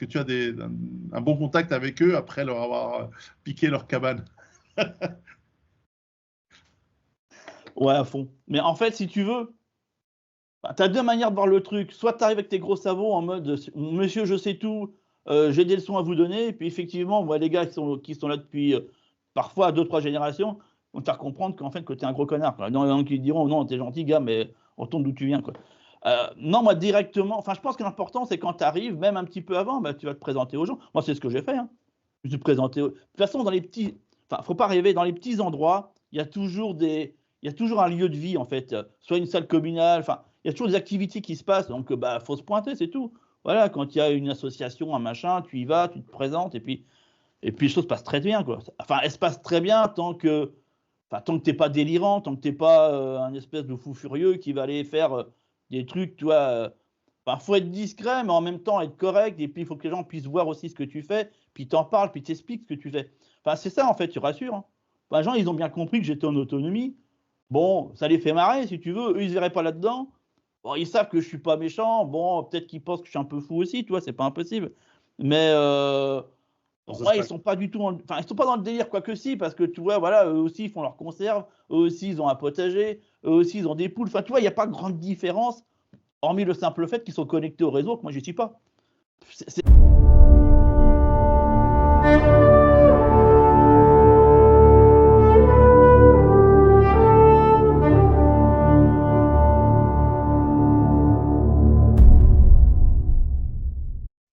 que tu as un bon contact avec eux après leur avoir piqué leur cabane? Ouais, à fond. Mais en fait, si tu veux, bah, tu as 2 manières de voir le truc. Soit tu arrives avec tes gros sabots en mode: «Monsieur, je sais tout, j'ai des leçons à vous donner» et puis effectivement, moi, les gars qui sont là depuis, parfois 2-3 générations, vont te faire comprendre qu'en fait, que tu es un gros connard, quoi. Il y en a qui te diront: «Non, tu es gentil gars, mais retourne d'où tu viens, quoi». Non, moi directement, enfin, je pense que l'important, c'est quand tu arrives, même un petit peu avant, bah, tu vas te présenter aux gens. Moi, c'est ce que j'ai fait, hein. Je me suis présenté aux de toute façon, dans les petits, enfin, faut pas rêver, dans les petits endroits, il y a toujours un lieu de vie, en fait, soit une salle communale, enfin, il y a toujours des activités qui se passent, donc bah, faut se pointer, c'est tout. Voilà, quand il y a une association, un machin, tu y vas, tu te présentes et puis les choses passent très bien, quoi. Enfin, elles se passent très bien tant que tu es pas délirant, tant que tu es pas, un espèce de fou furieux qui va aller faire, des trucs, tu vois, enfin, faut être discret, mais en même temps être correct et puis il faut que les gens puissent voir aussi ce que tu fais, puis t'en parles, puis t'expliques ce que tu fais. Enfin, c'est ça, en fait, tu rassures, hein. Enfin, les gens, ils ont bien compris que j'étais en autonomie. Bon, ça les fait marrer, si tu veux. Eux, ils se verraient pas là-dedans. Bon, ils savent que je suis pas méchant. Bon, peut-être qu'ils pensent que je suis un peu fou aussi, tu vois? C'est pas impossible. Mais Bon, bon, ça ouais, sera ils sont pas du tout enfin, ils sont pas dans le délire, quoique si, parce que tu vois, voilà, eux aussi, ils font leurs conserves, eux aussi, ils ont un potager, eux aussi, ils ont des poules. Enfin, tu vois, il y a pas grande différence, hormis le simple fait qu'ils sont connectés au réseau, que moi, j'y suis pas. C'est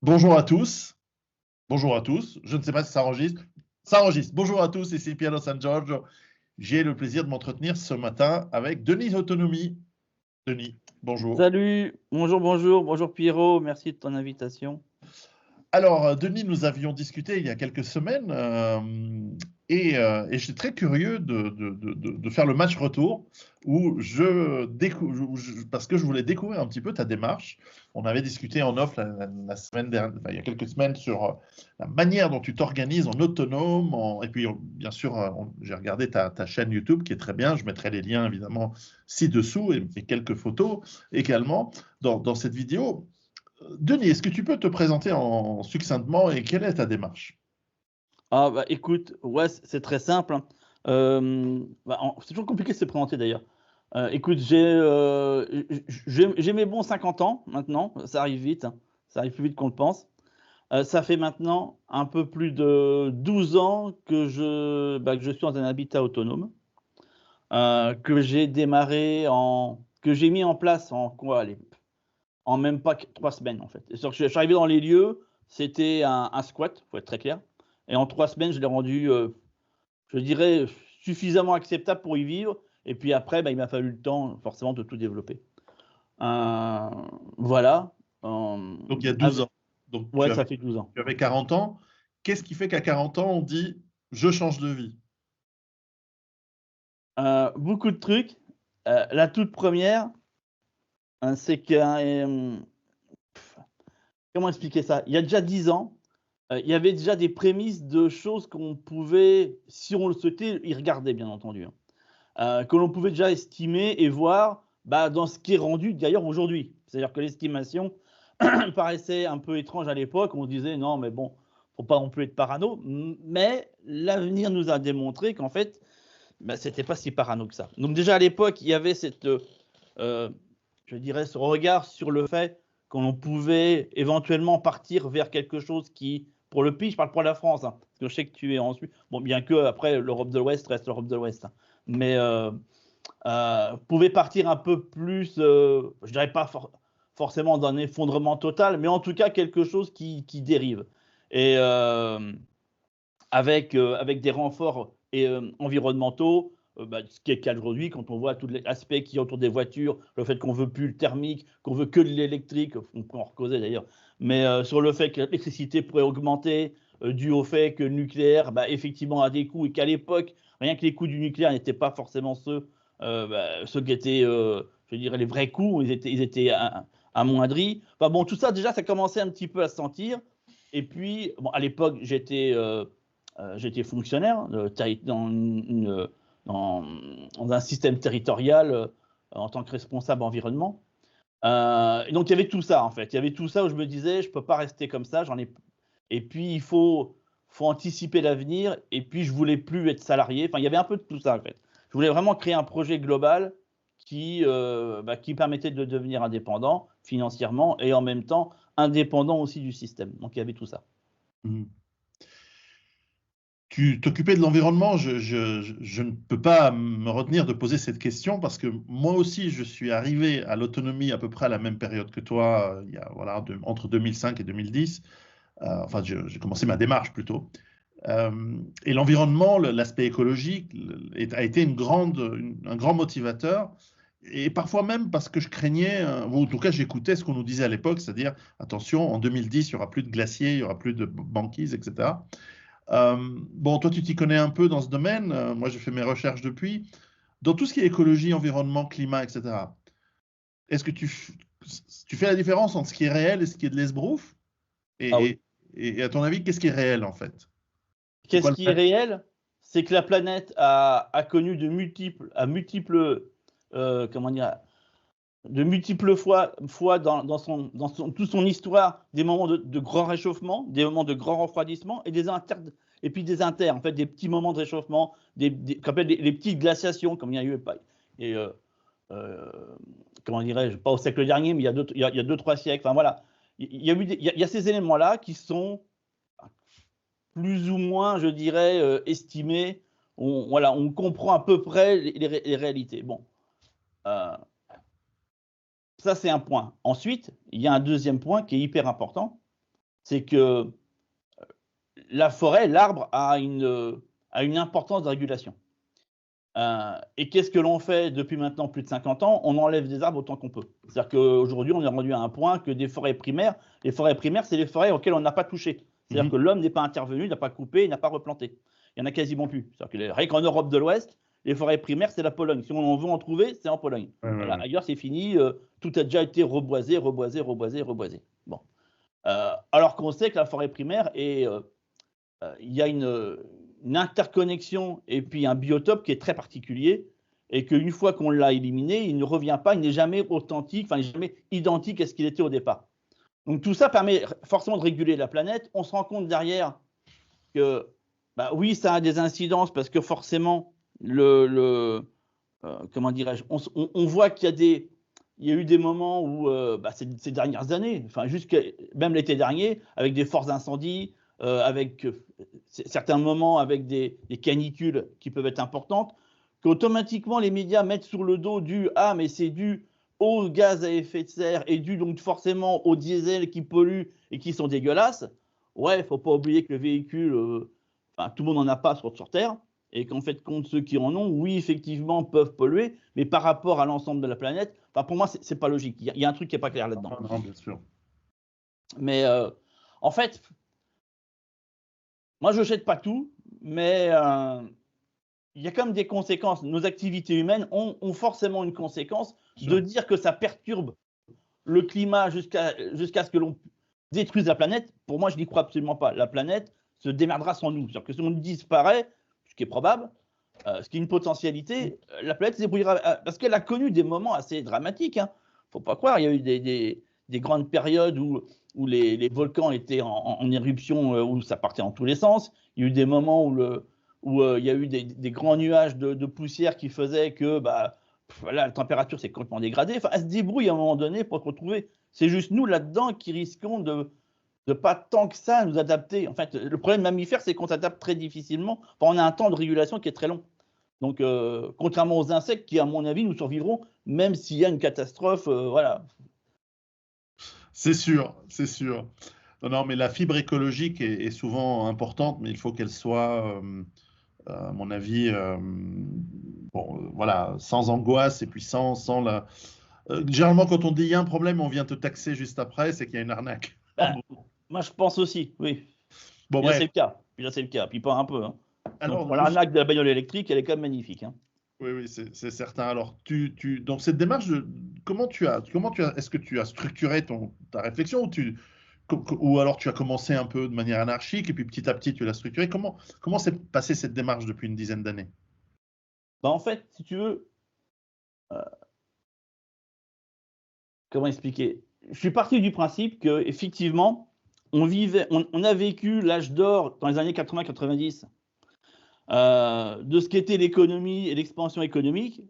Bonjour à tous. Bonjour à tous. Je ne sais pas si ça enregistre. Ça enregistre. Bonjour à tous, ici Piero San Giorgio. J'ai le plaisir de m'entretenir ce matin avec Denis Autonomie. Denis, bonjour. Salut, bonjour, bonjour, bonjour Pierrot, merci de ton invitation. Alors, Denis, nous avions discuté il y a quelques semaines et j'étais très curieux de faire le match retour parce que je voulais découvrir un petit peu ta démarche. On avait discuté en off la semaine dernière, enfin, il y a quelques semaines sur la manière dont tu t'organises en autonome. Et puis, bien sûr, j'ai regardé ta chaîne YouTube qui est très bien. Je mettrai les liens évidemment ci-dessous et quelques photos également dans cette vidéo. Denis, est-ce que tu peux te présenter succinctement et quelle est ta démarche? Ah bah écoute, ouais, c'est très simple, hein. Bah, c'est toujours compliqué de se présenter d'ailleurs. Écoute, j'ai mes bons 50 ans maintenant, ça arrive vite, hein, ça arrive plus vite qu'on le pense. Ça fait maintenant un peu plus de 12 ans que je suis dans un habitat autonome, que j'ai mis en place en quoi? Allez, en même pas q 3 semaines, en fait. C'est-à-dire que je suis arrivé dans les lieux, c'était un squat, faut être très clair et en 3 semaines, je l'ai rendu, je dirais, suffisamment acceptable pour y vivre et puis après, bah, il m'a fallu le temps forcément de tout développer. Heu, voilà, Donc, il y a 12 ave ans. Donc, ouais, ça fait 12 ans. tu avais 40 ans. Qu'est-ce qui fait qu'à 40 ans, on dit je change de vie? Beaucoup de trucs. La toute première, c'est que, comment expliquer ça? Il y a déjà 10 ans, il y avait déjà des prémices de choses qu'on pouvait, si on le souhaitait, y regarder bien entendu, hein. Que l'on pouvait déjà estimer et voir, bah, dans ce qui est rendu d'ailleurs aujourd'hui. C'est-à-dire que l'estimation paraissait un peu étrange à l'époque. On se disait: «Non mais bon, faut pas non plus être parano». Mais l'avenir nous a démontré qu'en fait, bah, c'était pas si parano que ça. Donc déjà à l'époque, il y avait je dirais ce regard sur le fait qu'on pouvait éventuellement partir vers quelque chose qui, pour le pays, je parle pour la France, hein, parce que je sais que tu es en Suisse. Bon, bien que après l'Europe de l'Ouest reste l'Europe de l'Ouest, hein. Mais pouvait partir un peu plus, je dirais pas forcément d'un effondrement total, mais en tout cas quelque chose qui dérive. Et avec des renforts environnementaux, bah, ce qui est le cas aujourd'hui quand on voit tous les aspects qu'il y a autour des voitures, le fait qu'on veut plus le thermique, qu'on veut que de l'électrique, on peut en causer d'ailleurs, mais sur le fait que l'électricité pourrait augmenter, dû au fait que le nucléaire, bah, effectivement a des coûts et qu'à l'époque, rien que les coûts du nucléaire n'étaient pas forcément ceux qui étaient, je dirais les vrais coûts, ils étaient amoindris. Enfin bon, tout ça déjà, ça commençait un petit peu à se sentir et puis bon, à l'époque, j'étais fonctionnaire dans un système territorial, en tant que responsable environnement Et donc il y avait tout ça en fait. Il y avait tout ça où je me disais, je peux pas rester comme ça. Et puis faut anticiper l'avenir. Et puis je voulais plus être salarié. Enfin, il y avait un peu de tout ça en fait. Je voulais vraiment créer un projet global qui permettait de devenir indépendant financièrement et en même temps indépendant aussi du système. Donc il y avait tout ça. Mhm. Tu t'occupais de l'environnement, je ne peux pas me retenir de poser cette question parce que moi aussi, je suis arrivé à l'autonomie à peu près à la même période que toi, il y a, voilà, entre 2005 et 2010. Enfin, j'ai commencé ma démarche plutôt. Et l'environnement, l'aspect écologique, a été un grand motivateur. Et parfois même parce que je craignais, ou en tout cas j'écoutais ce qu'on nous disait à l'époque, c'est-à-dire, attention, en 2010, il n'y aura plus de glaciers, il n'y aura plus de banquises, etc. Bon, toi, tu t'y connais un peu dans ce domaine. Moi, j'ai fait mes recherches depuis. Dans tout ce qui est écologie, environnement, climat, etc., est-ce que tu fais la différence entre ce qui est réel et ce qui est de l'esbrouf? Ah oui. Et, et à ton avis, qu'est-ce qui est réel en fait? C'est quoi Qu'est-ce le qui est vrai? réel? C'est que la planète a connu comment dire, de multiples fois dans toute son histoire des moments de grand réchauffement, des moments de grand refroidissement et puis des inters, en fait, des petits moments de réchauffement, qu'on appelle les petites glaciations, comme il y a eu et, euh, comment dirais-je, pas au siècle dernier, mais il y a 2-3 siècles. Enfin voilà, il y a ces éléments-là qui sont plus ou moins, je dirais, estimés. Voilà, on comprend à peu près les réalités. Bon, euh, ça c'est un point. Ensuite, il y a un deuxième point qui est hyper important, c'est que la forêt, l'arbre a une importance de régulation. Et qu'est-ce que l'on fait depuis maintenant plus de 50 ans? On enlève des arbres autant qu'on peut. C'est-à-dire qu'aujourd'hui, on est rendu à un point que les forêts primaires, c'est les forêts auxquelles on n'a pas touché. C'est-à-dire Mhm. que l'homme n'est pas intervenu, n'a pas coupé, n'a pas replanté. Il n'y en a quasiment plus. C'est-à-dire que rien qu'en Europe de l'Ouest, les forêts primaires, c'est la Pologne. Si on veut en trouver, c'est en Pologne. Ouais, ouais, Voilà. ouais. Ailleurs, c'est fini. Tout a déjà été reboisé, reboisé, reboisé, reboisé. Bon. Alors qu'on sait que la forêt primaire il y a une interconnexion et puis un biotope qui est très particulier et qu'une fois qu'on l'a éliminé, il ne revient pas, il n'est jamais authentique, enfin, il n'est jamais identique à ce qu'il était au départ. Donc tout ça permet forcément de réguler la planète. On se rend compte derrière que, bah, oui, ça a des incidences parce que forcément, comment dirais-je, on voit il y a eu des moments où, ces dernières années, enfin jusqu'à même l'été dernier, avec des forts incendies, avec certains moments avec des canicules qui peuvent être importantes, qu'automatiquement les médias mettent sur le dos mais c'est dû aux gaz à effet de serre et dû donc forcément aux diesels qui polluent et qui sont dégueulasses. Ouais, faut pas oublier que le véhicule, tout le monde n'en a pas sur Terre et qu'en fait, compte ceux qui en ont, oui, effectivement, peuvent polluer, mais par rapport à l'ensemble de la planète, pour moi, c'est pas logique. Il y a un truc qui n'est pas clair là-dedans. Non, non, bien sûr. Mais en fait, moi, je jette pas tout, mais il y a quand même des conséquences. Nos activités humaines ont forcément une conséquence Bien de sûr. dire que ça perturbe le climat jusqu'à ce que l'on détruise la planète. Pour moi, je n'y crois absolument pas. La planète se démerdera sans nous. C'est-à-dire que si on disparaît, ce qui est probable, ce qui est une potentialité, la planète se débrouillera. Parce qu'elle a connu des moments assez dramatiques. Hein. Faut pas croire, il y a eu des grandes périodes où les volcans étaient en éruption, où ça partait en tous les sens. Il y a eu des moments où il y a eu des grands nuages de poussière qui faisaient que voilà, la température s'est complètement dégradée. Enfin, elle se débrouille à un moment donné pour se retrouver. C'est juste nous là-dedans qui risquons de pas tant que ça nous adapter. En fait, le problème mammifère, c'est qu'on s'adapte très difficilement. Enfin, on a un temps de régulation qui est très long. Donc, contrairement aux insectes qui, à mon avis, nous survivront, même s'il y a une catastrophe, voilà. C'est sûr, c'est sûr. Non, non, mais la fibre écologique est souvent importante, mais il faut qu'elle soit, à mon avis, bon, voilà, sans angoisse et puis sans la. Généralement, quand on dit il y a un problème, on vient te taxer juste après, c'est qu'il y a une arnaque. En Ben, gros. moi, je pense aussi, oui. Bon, Puis là, c'est bref. le cas. Puis là, c'est le cas. Puis pas un peu. Hein. Donc, Alors, pour l'arnaque de la bagnole électrique, elle est quand même magnifique. Hein. oui, oui, c'est certain. Alors, donc cette démarche, est-ce que tu as structuré ta réflexion ou alors tu as commencé un peu de manière anarchique et puis petit à petit tu l'as structuré? Comment s'est passée cette démarche depuis une dizaine d'années? Ben, en fait, si tu veux, euh, comment expliquer? Je suis parti du principe que effectivement, on a vécu l'âge d'or dans les années 80-90 de ce qu'était l'économie et l'expansion économique.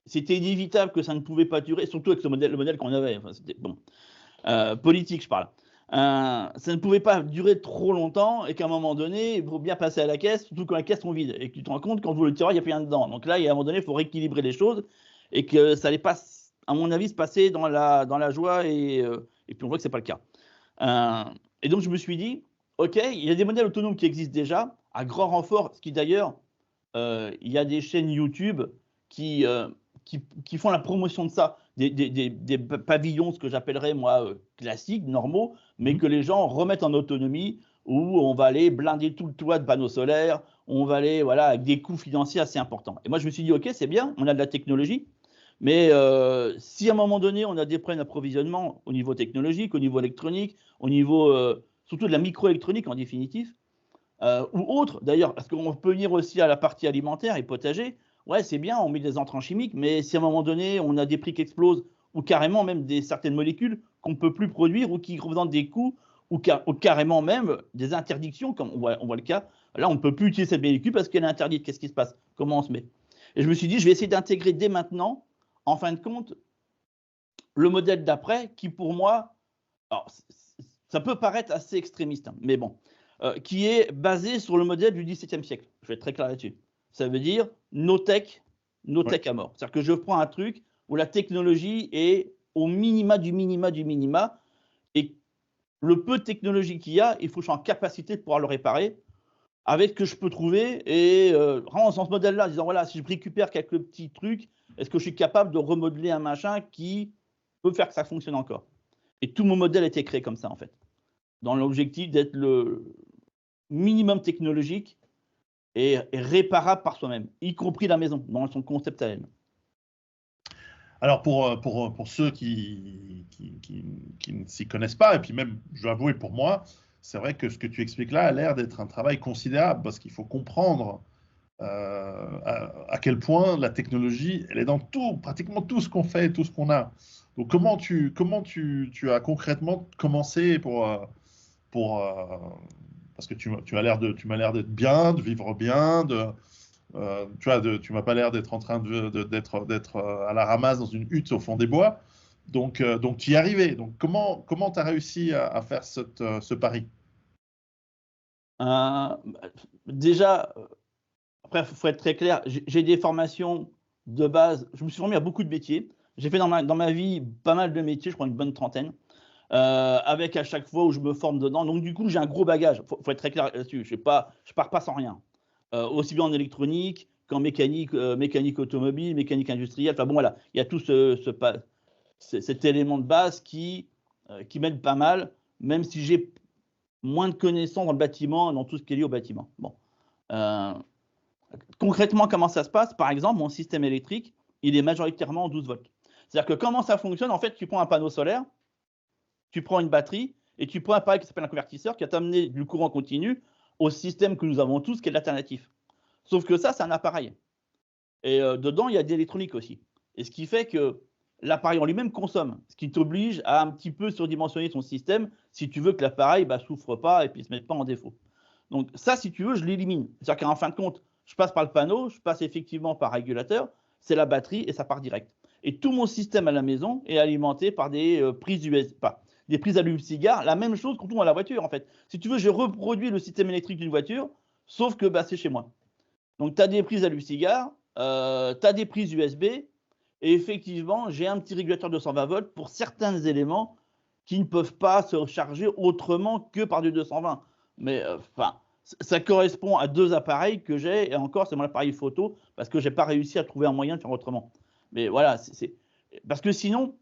C'était inévitable que ça ne pouvait pas durer, surtout avec le modèle qu'on avait. Enfin, c'était bon, politique, je parle. Ça ne pouvait pas durer trop longtemps et qu'à un moment donné, il faut bien passer à la caisse, surtout quand les caisses sont vides et que tu te rends compte quand vous le tirez, il n'y a plus rien dedans. Donc là, à un moment donné, il faut rééquilibrer les choses et que ça n'allait pas, à mon avis, se passer dans la joie et puis on voit que ce n'est pas le cas. Et donc je me suis dit, ok, il y a des modèles autonomes qui existent déjà, à grand renfort, ce qui d'ailleurs, il y a des chaînes YouTube qui font la promotion de ça, des pavillons, ce que j'appellerais moi classiques, normaux, mais que les gens remettent en autonomie, où on va aller blinder tout le toit de panneaux solaires, on va aller avec des coûts financiers assez importants. Et moi je me suis dit, ok, c'est bien, on a de la technologie, mais si à un moment donné on a des problèmes d'approvisionnement au niveau technologique, au niveau électronique, au niveau surtout de la microélectronique en définitive, ou autre d'ailleurs, parce qu'on peut venir aussi à la partie alimentaire et potager. Ouais, c'est bien, on met des entrants chimiques, mais si à un moment donné, on a des prix qui explosent, ou carrément même certaines molécules qu'on ne peut plus produire, ou qui représentent des coûts, ou carrément même des interdictions, comme on voit le cas, là, on ne peut plus utiliser cette molécule parce qu'elle est interdite. Qu'est-ce qui se passe? Comment on se met? Et je me suis dit, je vais essayer d'intégrer dès maintenant, en fin de compte, le modèle d'après, qui pour moi, alors, ça peut paraître assez extrémiste, hein, mais bon, qui est basé sur le modèle du XVIIe siècle. Je vais être très clair là-dessus. Ça veut dire no tech à mort. C'est-à-dire que je prends un truc où la technologie est au minima du minima du minima, et le peu de technologie qu'il y a, il faut que je sois en capacité de pouvoir le réparer avec ce que je peux trouver, et vraiment dans ce modèle-là, en disant voilà, si je récupère quelques petits trucs, est-ce que je suis capable de remodeler un machin qui peut faire que ça fonctionne encore? Et tout mon modèle a été créé comme ça, en fait, dans l'objectif d'être le minimum technologique et réparable par soi-même, y compris la maison, dans son concept à elle. Alors, pour ceux qui ne s'y connaissent pas, et puis même, je dois avouer, pour moi, c'est vrai que ce que tu expliques là a l'air d'être un travail considérable, parce qu'il faut comprendre à quel point la technologie, elle est dans tout, pratiquement tout ce qu'on fait, tout ce qu'on a. Donc, comment tu as concrètement commencé parce que tu m'as l'air d'être bien, de vivre bien, tu m'as pas l'air d'être en train d'être à la ramasse dans une hutte au fond des bois. Donc tu y es arrivé. Donc, comment tu as réussi à faire ce pari? Déjà, après, il faut être très clair, j'ai des formations de base. Je me suis formé à beaucoup de métiers. J'ai fait dans ma vie pas mal de métiers, je crois une bonne trentaine, avec à chaque fois où je me forme dedans. Donc, du coup, j'ai un gros bagage. Faut être très clair là-dessus. Je pars pas sans rien. Aussi bien en électronique qu'en mécanique, mécanique automobile, mécanique industrielle. Enfin bon, voilà, il y a tout cet élément de base qui m'aide pas mal, même si j'ai moins de connaissances dans le bâtiment, dans tout ce qui est lié au bâtiment. Bon. Concrètement, comment ça se passe? Par exemple, mon système électrique, il est majoritairement en 12 volts. C'est-à-dire que comment ça fonctionne? En fait, tu prends un panneau solaire, tu prends une batterie et tu prends un appareil qui s'appelle un convertisseur qui va t'amener du courant continu au système que nous avons tous, qui est l'alternatif. Sauf que ça, c'est un appareil. Et dedans, il y a de l'électronique aussi. Et ce qui fait que l'appareil en lui-même consomme, ce qui t'oblige à un petit peu surdimensionner ton système si tu veux que l'appareil ne souffre pas et puis ne se mette pas en défaut. Donc ça, si tu veux, je l'élimine. C'est-à-dire qu'en fin de compte, je passe par le panneau, je passe effectivement par régulateur, c'est la batterie et ça part direct. Et tout mon système à la maison est alimenté par des prises USB, des prises allume-cigare, la même chose quand on a la voiture en fait. Si tu veux, j'ai reproduit le système électrique d'une voiture, sauf que c'est chez moi. Donc tu as des prises allume-cigare, tu as des prises USB, et effectivement, j'ai un petit régulateur de 120 volts pour certains éléments qui ne peuvent pas se recharger autrement que par du 220. Mais ça correspond à 2 appareils que j'ai, et encore, c'est mon appareil photo, parce que je n'ai pas réussi à trouver un moyen de faire autrement. Mais voilà, parce que sinon,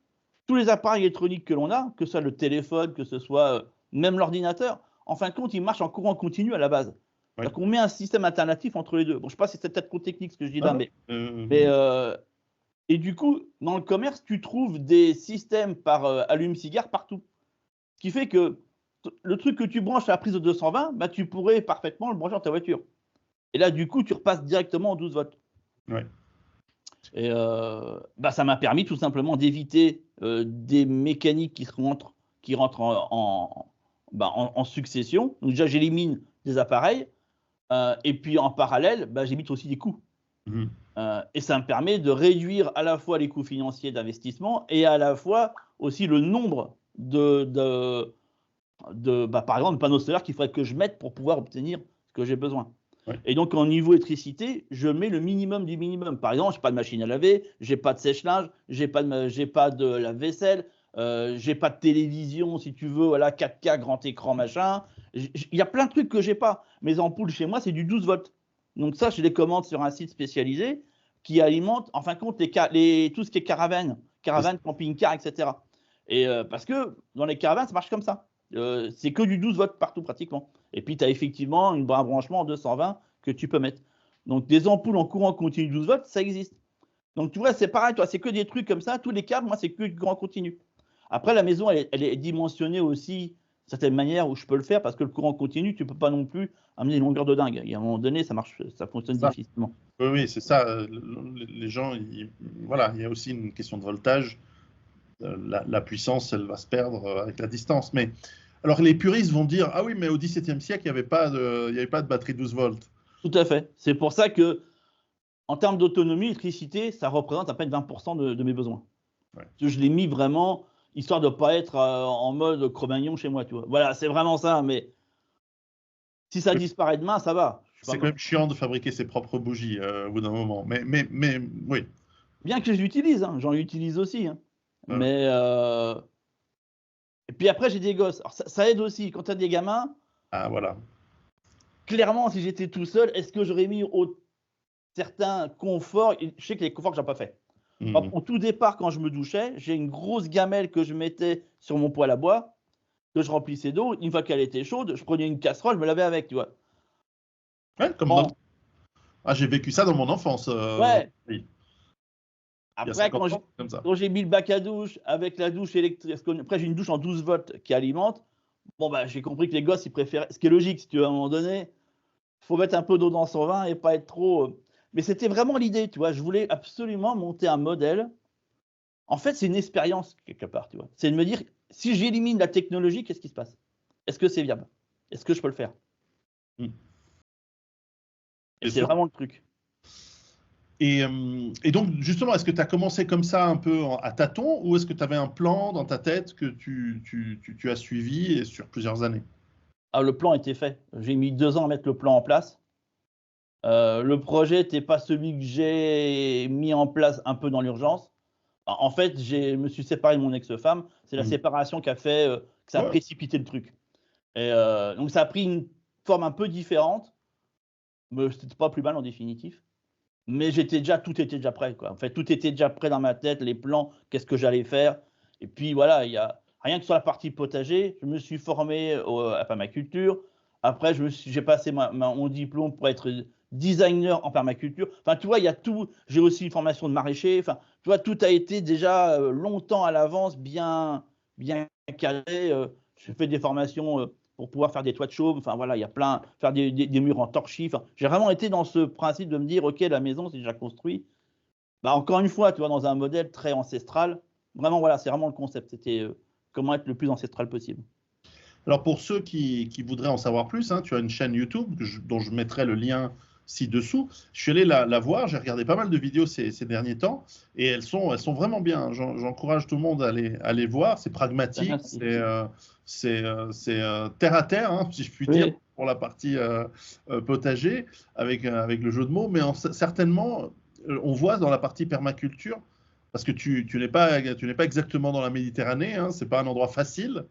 tous les appareils électroniques que l'on a, que ce soit le téléphone, que ce soit même l'ordinateur, en fin de compte, ils marchent en courant continu à la base. Oui. Donc on met un système alternatif entre les deux. Bon, je ne sais pas si c'est peut-être trop technique ce que je dis là, et du coup, dans le commerce, tu trouves des systèmes par allume-cigare partout. Ce qui fait que le truc que tu branches à la prise de 220, tu pourrais parfaitement le brancher dans ta voiture. Et là, du coup, tu repasses directement en 12 volts. Ouais. Et ça m'a permis tout simplement d'éviter des mécaniques qui rentrent en succession. Donc déjà, j'élimine des appareils et puis en parallèle, j'évite aussi des coûts. Mhm. Et ça me permet de réduire à la fois les coûts financiers d'investissement et à la fois aussi le nombre par exemple, de panneaux solaires qu'il faudrait que je mette pour pouvoir obtenir ce que j'ai besoin. Ouais. Et donc, en niveau électricité, je mets le minimum du minimum. Par exemple, je n'ai pas de machine à laver, je n'ai pas de sèche-linge, je n'ai pas de lave-vaisselle, je n'ai pas de télévision, si tu veux, voilà, 4K, grand écran, machin. Il y a plein de trucs que je n'ai pas. Mes ampoules chez moi, c'est du 12 volts. Donc ça, je les commande sur un site spécialisé qui alimente, en fin de compte, tout ce qui est caravane, camping-car, etc. Et parce que dans les caravanes, ça marche comme ça. C'est que du 12 volts partout pratiquement. Et puis, tu as effectivement un branchement en 220 que tu peux mettre. Donc, des ampoules en courant continu 12 volts, ça existe. Donc, tu vois, c'est pareil, toi, c'est que des trucs comme ça. Tous les câbles, moi, c'est que du courant continu. Après, la maison, elle est dimensionnée aussi d'une certaine manière où je peux le faire parce que le courant continu, tu ne peux pas non plus amener une longueur de dingue. Et à un moment donné, ça fonctionne difficilement. Oui, c'est ça. Les gens, voilà, il y a aussi une question de voltage. La puissance, elle va se perdre avec la distance. Mais alors, les puristes vont dire, ah oui, mais au XVIIe siècle, il n'y avait pas de batterie 12 volts. Tout à fait. C'est pour ça que, en termes d'autonomie, l'électricité, ça représente à peine 20% de mes besoins. Ouais. Je l'ai mis vraiment, histoire de ne pas être en mode Cro-Magnon chez moi, tu vois. Voilà, c'est vraiment ça, mais si ça disparaît demain, ça va. C'est quand même chiant de fabriquer ses propres bougies au bout d'un moment. Mais oui. Bien que je l'utilise, hein, j'en utilise aussi. Hein. Ouais. Mais et puis après, j'ai des gosses. Alors ça aide aussi. Quand tu as des gamins, Ah, voilà. clairement, si j'étais tout seul, est-ce que j'aurais mis certains conforts? Je sais que les conforts que je n'ai pas fait. Au tout départ, quand je me douchais, j'ai une grosse gamelle que je mettais sur mon poêle à bois, que je remplissais d'eau. Une fois qu'elle était chaude, je prenais une casserole, je me lavais avec, tu vois. Ouais, j'ai vécu ça dans mon enfance. Ouais. Oui. Après, quand j'ai mis le bac à douche avec la douche électrique, après j'ai une douche en 12 volts qui alimente, j'ai compris que les gosses, ils préféraient, ce qui est logique, si tu veux, à un moment donné, il faut mettre un peu d'eau dans son vin et pas être trop... Mais c'était vraiment l'idée, tu vois, je voulais absolument monter un modèle. En fait, c'est une expérience, quelque part, tu vois. C'est de me dire, si j'élimine la technologie, qu'est-ce qui se passe? Est-ce que c'est viable? Est-ce que je peux le faire? Et c'est vraiment le truc. Et donc, justement, est-ce que tu as commencé comme ça un peu à tâtons ou est-ce que tu avais un plan dans ta tête que tu as suivi et sur plusieurs années? Ah, le plan était fait. J'ai mis 2 ans à mettre le plan en place. Le projet n'était pas celui que j'ai mis en place un peu dans l'urgence. En fait, je me suis séparé de mon ex-femme. C'est la séparation qui a fait que ça a précipité le truc. Et donc, ça a pris une forme un peu différente. Mais c'était pas plus mal en définitive. Mais tout était déjà prêt, quoi. En fait, tout était déjà prêt dans ma tête, les plans, qu'est-ce que j'allais faire. Et puis voilà, il y a rien que sur la partie potager, je me suis formé à permaculture. Après, j'ai passé mon diplôme pour être designer en permaculture. Enfin, tu vois, il y a tout. J'ai aussi une formation de maraîcher. Enfin, tu vois, tout a été déjà longtemps à l'avance, bien calé. J'ai fait des formations pour pouvoir faire des toits de chaume. Enfin, voilà, il y a plein, faire des murs en torchis. Enfin, j'ai vraiment été dans ce principe de me dire, OK, la maison, c'est déjà construit. Encore une fois, tu vois, dans un modèle très ancestral. Vraiment, voilà, c'est vraiment le concept. C'était comment être le plus ancestral possible. Alors, pour ceux qui voudraient en savoir plus, tu as une chaîne YouTube dont je mettrai le lien ci-dessous. Je suis allé la voir, j'ai regardé pas mal de vidéos ces derniers temps et elles sont vraiment bien. J'encourage tout le monde à aller voir. C'est pragmatique, c'est terre à terre, si je puis dire, pour la partie potager, avec le jeu de mots. Mais certainement, on voit dans la partie permaculture, parce que tu n'es pas exactement dans la Méditerranée, c'est pas un endroit facile.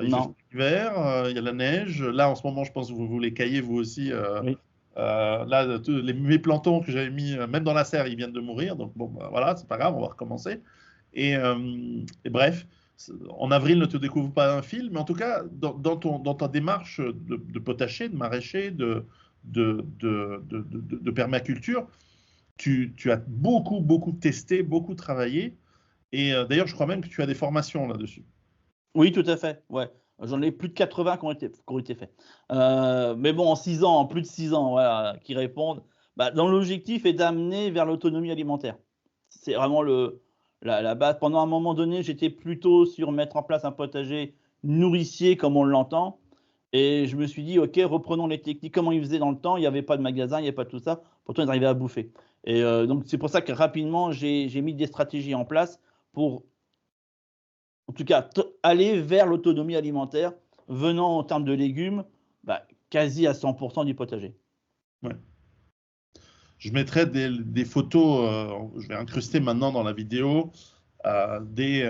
Il fait l'hiver, il y a la neige. Là, en ce moment, je pense que vous les caillez, vous aussi. Là, mes plantons que j'avais mis, même dans la serre, ils viennent de mourir. Donc, voilà, c'est pas grave, on va recommencer. Et bref, en avril, ne te découvre pas un fil, mais en tout cas, dans ta démarche de potager, de maraîcher, de permaculture, tu as beaucoup testé, beaucoup travaillé. Et d'ailleurs, je crois même que tu as des formations là-dessus. Oui, tout à fait. Ouais. J'en ai plus de 80 qui ont été faits. Mais bon, en 6 ans, en plus de 6 ans, voilà, qui répondent. Dans l'objectif est d'amener vers l'autonomie alimentaire. C'est vraiment la base. Pendant un moment donné, j'étais plutôt sur mettre en place un potager nourricier comme on l'entend. Et je me suis dit, OK, reprenons les techniques, comment ils faisaient dans le temps. Il n'y avait pas de magasin, il n'y avait pas tout ça. Pourtant, ils arrivaient à bouffer. Et donc, c'est pour ça que rapidement, j'ai mis des stratégies en place pour, en tout cas, aller vers l'autonomie alimentaire, venant en termes de légumes, bah, quasi à 100% du potager. Ouais. Je mettrai des photos, je vais incruster maintenant dans la vidéo des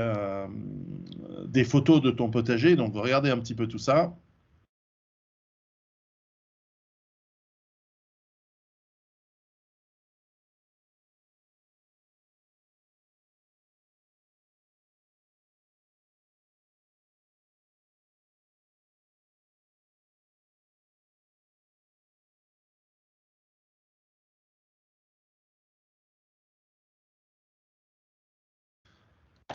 photos de ton potager. Donc, regardez un petit peu tout ça.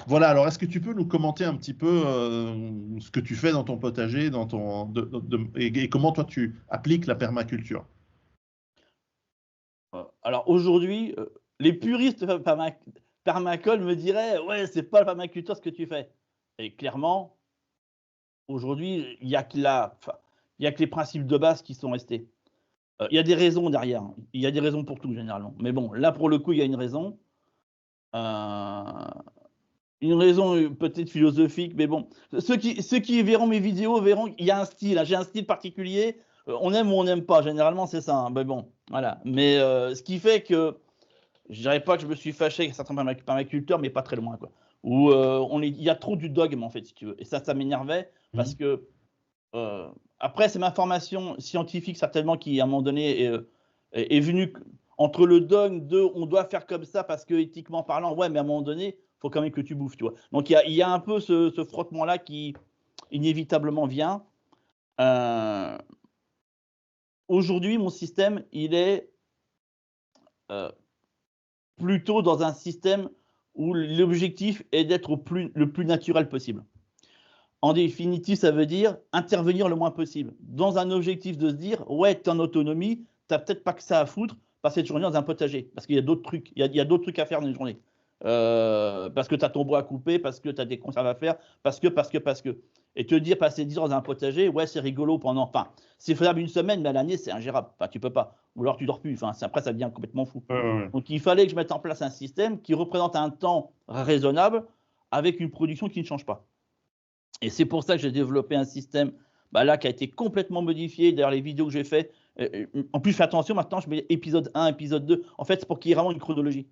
Voilà, alors est-ce que tu peux nous commenter un petit peu ce que tu fais dans ton potager et comment toi tu appliques la permaculture? Alors aujourd'hui, les puristes de permacole me diraient: «Ouais, c'est pas la permaculture ce que tu fais». Et clairement, aujourd'hui, il y a que les principes de base qui sont restés. Il y a des raisons derrière, hein. Il y a des raisons pour tout généralement. Mais bon, là pour le coup, il y a une raison. Heu, une raison, peut-être philosophique, mais bon, ceux qui verront mes vidéos verront qu'il y a un style, hein. J'ai un style particulier, on aime ou on n'aime pas, généralement c'est ça, hein. Mais bon, voilà. Mais ce qui fait que je dirais pas que je me suis fâché avec certains permaculteurs, mais pas très loin, quoi. Où, il y a trop du dogme, en fait, si tu veux. Et ça m'énervait parce Mhm. que, heu, après, c'est ma formation scientifique certainement qui, à un moment donné, est venue entre le dogme de: «On doit faire comme ça parce que éthiquement parlant», ouais, mais à un moment donné, il faut quand même que tu bouffes, tu vois? Donc il y a un peu ce frottement-là qui inévitablement vient. Heu, Aujourd'hui, mon système, il est, heu plutôt dans un système où l'objectif est d'être le plus naturel possible. En définitive, ça veut dire intervenir le moins possible. Dans un objectif de se dire: «Ouais, tu es en autonomie, tu as peut-être pas que ça à foutre, passer une journée dans un potager». Parce qu'il y a d'autres trucs, il y a d'autres trucs à faire dans une journée. Parce que tu as ton bois à couper, parce que tu as des conserves à faire, parce que. Et te dire passer 10 heures dans un potager, ouais, c'est rigolo pendant, enfin, c'est faisable une semaine, mais à l'année, c'est ingérable. Enfin, tu peux pas. Ou alors tu dors plus. Enfin, après, ça devient complètement fou. Ouais, ouais, ouais. Donc il fallait que je mette en place un système qui représente un temps raisonnable avec une production qui ne change pas. Et c'est pour ça que j'ai développé un système, bah, là, qui a été complètement modifié. D'ailleurs, les vidéos que j'ai fait, en plus, fais attention, maintenant, je mets épisode 1, épisode 2. En fait, c'est pour qu'il y ait vraiment une chronologie.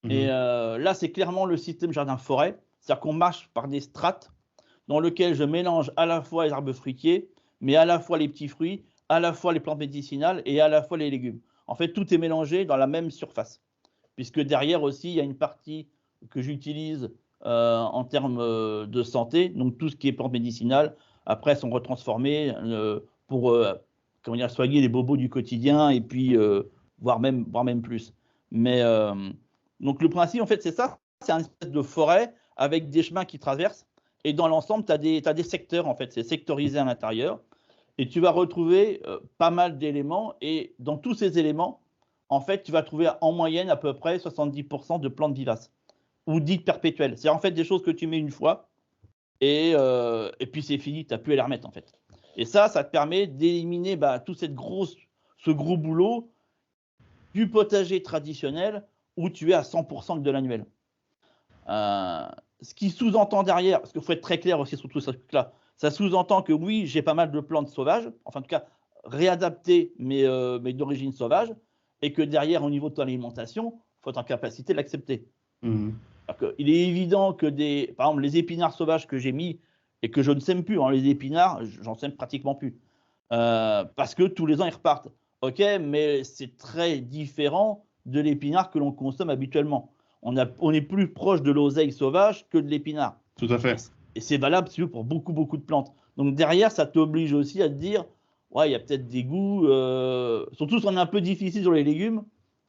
Et Mhm. là, c'est clairement le système jardin-forêt. C'est-à-dire qu'on marche par des strates dans lesquelles je mélange à la fois les arbres fruitiers, mais à la fois les petits fruits, à la fois les plantes médicinales et à la fois les légumes. En fait, tout est mélangé dans la même surface, puisque derrière aussi, il y a une partie que j'utilise en termes de santé, donc tout ce qui est plantes médicinales, après, sont retransformées pour comment dire, soigner les bobos du quotidien et puis voire même plus. Mais donc le principe, en fait, c'est ça, c'est une espèce de forêt avec des chemins qui traversent, et dans l'ensemble, tu as des secteurs, en fait, c'est sectorisé à l'intérieur, et tu vas retrouver pas mal d'éléments, et dans tous ces éléments, en fait, tu vas trouver en moyenne à peu près 70% de plantes vivaces ou dites perpétuelles. C'est en fait des choses que tu mets une fois et puis c'est fini, tu n'as plus à les remettre, en fait. Et ça te permet d'éliminer bah, ce gros boulot du potager traditionnel où tu es à 100% de l'annuel. Euh, Ce qui sous-entend derrière, parce qu'il faut être très clair aussi sur tout ce truc-là, ça sous-entend que oui, j'ai pas mal de plantes sauvages, enfin en tout cas réadaptées, mais d'origine sauvage, et que derrière, au niveau de ton alimentation, il faut être en capacité de l'accepter. Mhm. Il est évident que par exemple, les épinards sauvages que j'ai mis et que je ne sème plus, hein, les épinards, j'en sème pratiquement plus, parce que tous les ans ils repartent. Ok, mais c'est très différent de l'épinard que l'on consomme habituellement. On est plus proche de l'oseille sauvage que de l'épinard. Tout à Et, fait. et c'est valable pour beaucoup, beaucoup de plantes. Donc derrière, ça t'oblige aussi à te dire, ouais, il y a peut-être des goûts, surtout si on est un peu difficile sur les légumes.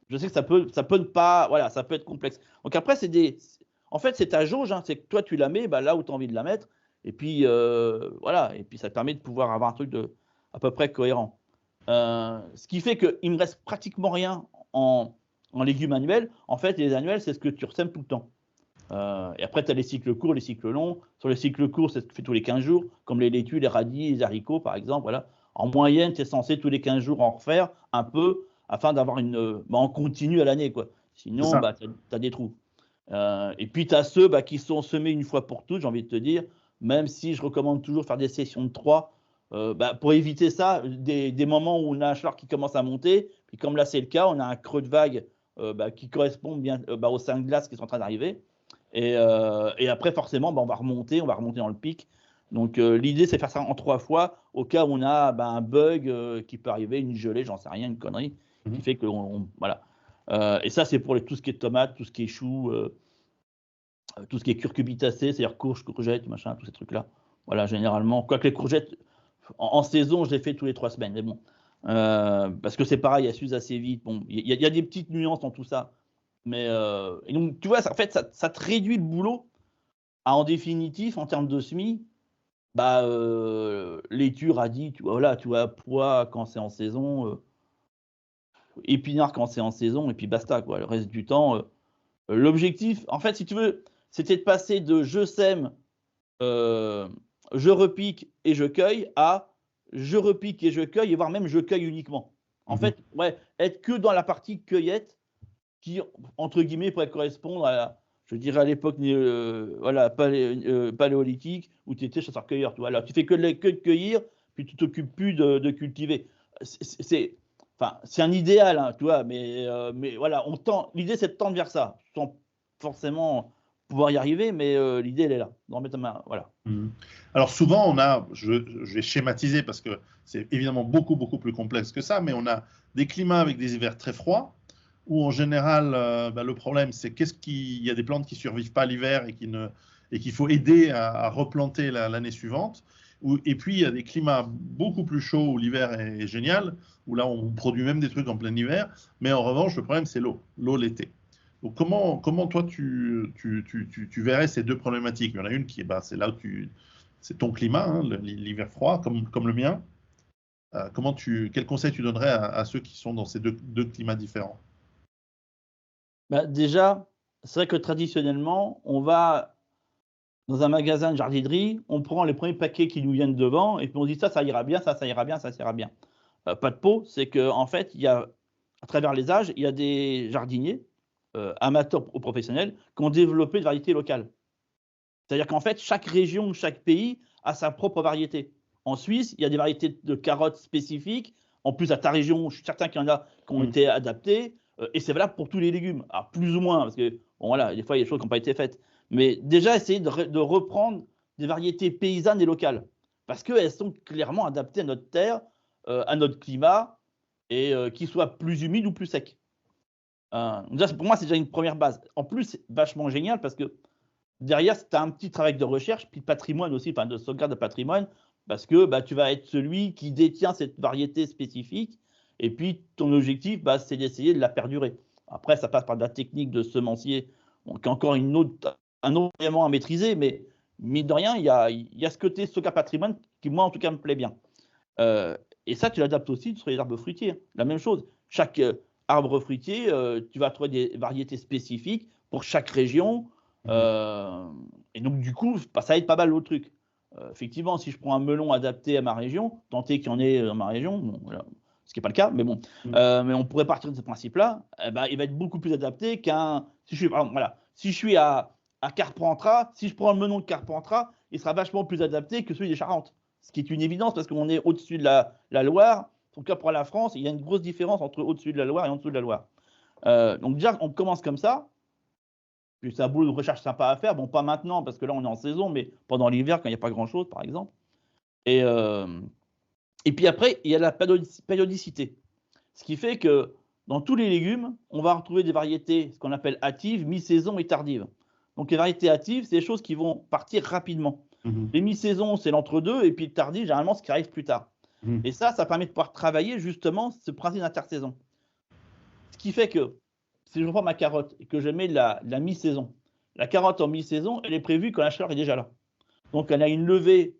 Je sais que ça peut ne pas, voilà, ça peut être complexe. Donc après, en fait, c'est ta jauge, hein, c'est que toi, tu la mets bah, là où tu as envie de la mettre. Et puis, voilà, et puis ça te permet de pouvoir avoir un truc à peu près cohérent. Ce qui fait qu'il me reste pratiquement rien en légumes annuels. En fait, les annuels, c'est ce que tu ressèmes tout le temps. Et après, tu as les cycles courts, les cycles longs. Sur les cycles courts, ça se fait tous les 15 jours, comme les laitues, les radis, les haricots, par exemple. Voilà. En moyenne, tu es censé tous les 15 jours en refaire un peu afin d'avoir en continu à l'année, quoi. Sinon, tu as des trous. Et puis, tu as ceux qui sont semés une fois pour toutes, j'ai envie de te dire, même si je recommande toujours de faire des sessions de 3, pour éviter ça, des moments où on a un chaleur qui commence à monter, puis comme là c'est le cas, on a un creux de vague qui correspond bien aux 5 glaces qui sont en train d'arriver. Et après, forcément, on va remonter dans le pic. Donc, l'idée, c'est de faire ça en 3 fois, au cas où on a un bug qui peut arriver, une gelée, j'en sais rien, une connerie, qui fait que voilà. Et ça, c'est pour tout ce qui est tomates, tout ce qui est choux, tout ce qui est curcubitacées, c'est-à-dire courges, courgettes, machin, tous ces trucs-là. Voilà, généralement. Quoique les courgettes, en saison, je les fais tous les 3 semaines, mais bon. Parce que c'est pareil, elles s'usent assez vite. Bon, il y a des petites nuances dans tout ça. Mais et donc, tu vois, en fait, ça te réduit le boulot en définitif, en termes de semis, laitue, radis, tu vois, pois quand c'est en saison, épinards quand c'est en saison, et puis basta, quoi. Le reste du temps, l'objectif, en fait, si tu veux, c'était de passer de je sème, je repique et je cueille à je repique et je cueille, et voire même je cueille uniquement. En fait, être que dans la partie cueillette qui, entre guillemets, pourrait correspondre je dirais à l'époque paléolithique où tu étais chasseur-cueilleur. Tu fais que de cueillir, puis tu t'occupes plus de cultiver. C'est un idéal, hein, tu vois, mais voilà, l'idée c'est de tendre vers ça, sans forcément pouvoir y arriver, mais l'idée elle est là. Voilà. Alors souvent, je vais schématiser parce que c'est évidemment beaucoup, beaucoup plus complexe que ça, mais on a des climats avec des hivers très froids, où en général, le problème, c'est qu'il y a des plantes qui ne survivent pas l'hiver et qu'il faut aider à replanter l'année suivante. Et puis, il y a des climats beaucoup plus chauds où l'hiver est génial, où là, on produit même des trucs en plein hiver. Mais en revanche, le problème, c'est l'eau l'été. Donc, comment toi, tu verrais ces deux problématiques? Il y en a une qui c'est là où c'est ton climat, hein, l'hiver froid, comme le mien. Quel conseil tu donnerais à ceux qui sont dans ces deux climats différents? Déjà, c'est vrai que traditionnellement, on va dans un magasin de jardinerie, on prend les premiers paquets qui nous viennent devant et puis on dit ça ira bien, ça ira bien, ça ira bien. Pas de peau, c'est qu'en fait, il y a, à travers les âges, il y a des jardiniers, amateurs ou professionnels, qui ont développé des variétés locales. C'est-à-dire qu'en fait, chaque région, chaque pays a sa propre variété. En Suisse, il y a des variétés de carottes spécifiques. En plus, à ta région, je suis certain qu'il y en a qui ont été adaptées. Et c'est valable pour tous les légumes. Alors, plus ou moins, parce que, des fois, il y a des choses qui n'ont pas été faites. Mais déjà, essayer de reprendre des variétés paysannes et locales. Parce qu'elles sont clairement adaptées à notre terre, à notre climat, et qu'ils soient plus humides ou plus secs. Pour moi, c'est déjà une première base. En plus, c'est vachement génial parce que derrière, tu as un petit travail de recherche, puis de patrimoine aussi, de sauvegarde de patrimoine, parce que tu vas être celui qui détient cette variété spécifique, et puis ton objectif, c'est d'essayer de la perdurer. Après, ça passe par de la technique de semencier, qui est encore un autre élément à maîtriser, mais mine de rien, il y a ce côté sauvegarde patrimoine qui, moi, en tout cas, me plaît bien. Et ça, tu l'adaptes aussi sur les arbres fruitiers. La même chose. Chaque arbre fruitier, tu vas trouver des variétés spécifiques pour chaque région. Et donc, du coup, ça aide pas mal l'autre truc. Effectivement, si je prends un melon adapté à ma région, tenter qu'il y en ait dans ma région, voilà, ce qui n'est pas le cas, mais bon, mais on pourrait partir de ce principe-là, il va être beaucoup plus adapté qu'un. Si je suis à Carpentras, si je prends le melon de Carpentras, il sera vachement plus adapté que celui des Charentes. Ce qui est une évidence parce qu'on est au-dessus de la Loire. En tout cas, pour la France, il y a une grosse différence entre au-dessus de la Loire et en dessous de la Loire. Donc, déjà, on commence comme ça. Puis c'est un boulot de recherche sympa à faire. Bon, pas maintenant, parce que là, on est en saison, mais pendant l'hiver, quand il n'y a pas grand-chose, par exemple. Et puis après, il y a la périodicité. Ce qui fait que dans tous les légumes, on va retrouver des variétés, ce qu'on appelle hâtives, mi-saison et tardives. Donc les variétés hâtives, c'est des choses qui vont partir rapidement. Les mi-saisons, c'est l'entre-deux, et puis le tardif, généralement, ce qui arrive plus tard. Et ça permet de pouvoir travailler justement ce principe d'intersaison. Ce qui fait que si je reprends ma carotte et que je mets la mi-saison, la carotte en mi-saison, elle est prévue quand la chaleur est déjà là. Donc, elle a une levée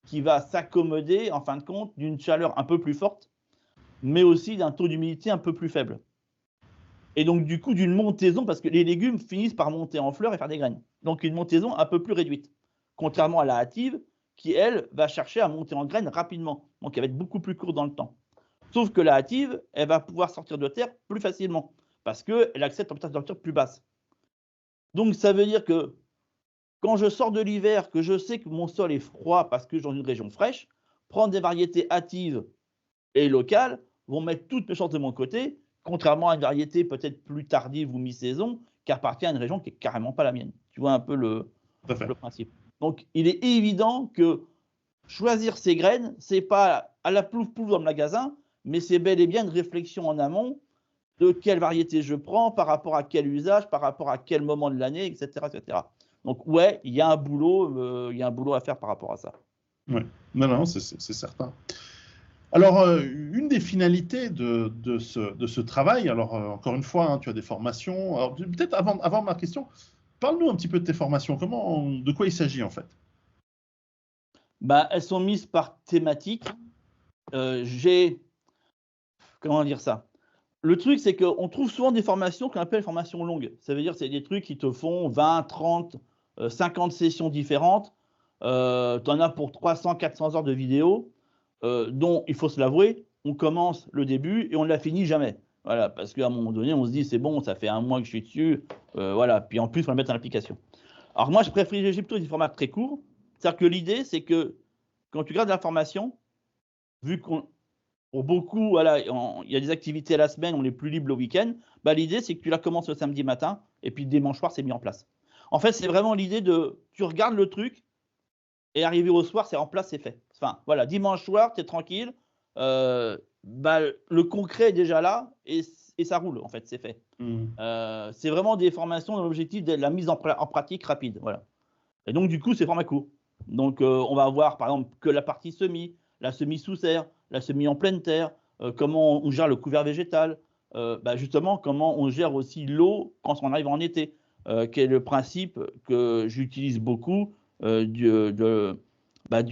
qui va s'accommoder, en fin de compte, d'une chaleur un peu plus forte, mais aussi d'un taux d'humidité un peu plus faible. Et donc, du coup, d'une montaison, parce que les légumes finissent par monter en fleurs et faire des graines. Donc, une montaison un peu plus réduite. Contrairement à la hâtive, qui, elle, va chercher à monter en graines rapidement. Donc, elle va être beaucoup plus courte dans le temps. Sauf que la hâtive, elle va pouvoir sortir de terre plus facilement, parce qu'elle accède à une température plus basse. Donc, ça veut dire que quand je sors de l'hiver, que je sais que mon sol est froid parce que je suis dans une région fraîche, prendre des variétés hâtives et locales vont mettre toutes mes chances de mon côté, contrairement à une variété peut-être plus tardive ou mi-saison qui appartient à une région qui n'est carrément pas la mienne. Tu vois un peu le Tout à fait. principe. Donc, il est évident que choisir ses graines, ce n'est pas à la plouf-plouf dans le magasin, mais c'est bel et bien une réflexion en amont de quelle variété je prends, par rapport à quel usage, par rapport à quel moment de l'année, etc., etc. Donc, ouais, il y a un boulot à faire par rapport à ça. Ouais. Non, c'est certain. Alors, une des finalités de ce travail, alors encore une fois, hein, tu as des formations. Alors, peut-être avant ma question, parle-nous un petit peu de tes formations. De quoi il s'agit en fait? Bah, elles sont mises par thématique. Comment dire ça? Le truc, c'est qu'on trouve souvent des formations qu'on appelle formations longues. Ça veut dire que c'est des trucs qui te font 20, 30, 50 sessions différentes. Tu en as pour 300, 400 heures de vidéo, dont, il faut se l'avouer, on commence le début et on ne la finit jamais. Voilà, parce qu'à un moment donné, on se dit, c'est bon, ça fait un mois que je suis dessus. Voilà, puis en plus, il faut la mettre en application. Alors moi, je privilégie plutôt des formats très courts. C'est-à-dire que l'idée, c'est que quand tu regardes la formation, vu qu'on pour beaucoup, voilà, il y a des activités à la semaine, on est plus libre le week-end. Bah, l'idée, c'est que tu la commences le samedi matin et puis le dimanche soir, c'est mis en place. En fait, c'est vraiment l'idée de tu regardes le truc et arrivé au soir, c'est en place, c'est fait. Enfin, voilà, dimanche soir, tu es tranquille. Bah, le concret est déjà là et ça roule, en fait, c'est fait. C'est vraiment des formations dans l'objectif de la mise en pratique rapide. Voilà. Et donc, du coup, c'est format court. Donc, on va avoir, par exemple, que la partie semis, la semis sous serre, la semis en pleine terre, comment on gère le couvert végétal, bah, justement, comment on gère aussi l'eau quand on arrive en été, qui est le principe que j'utilise beaucoup du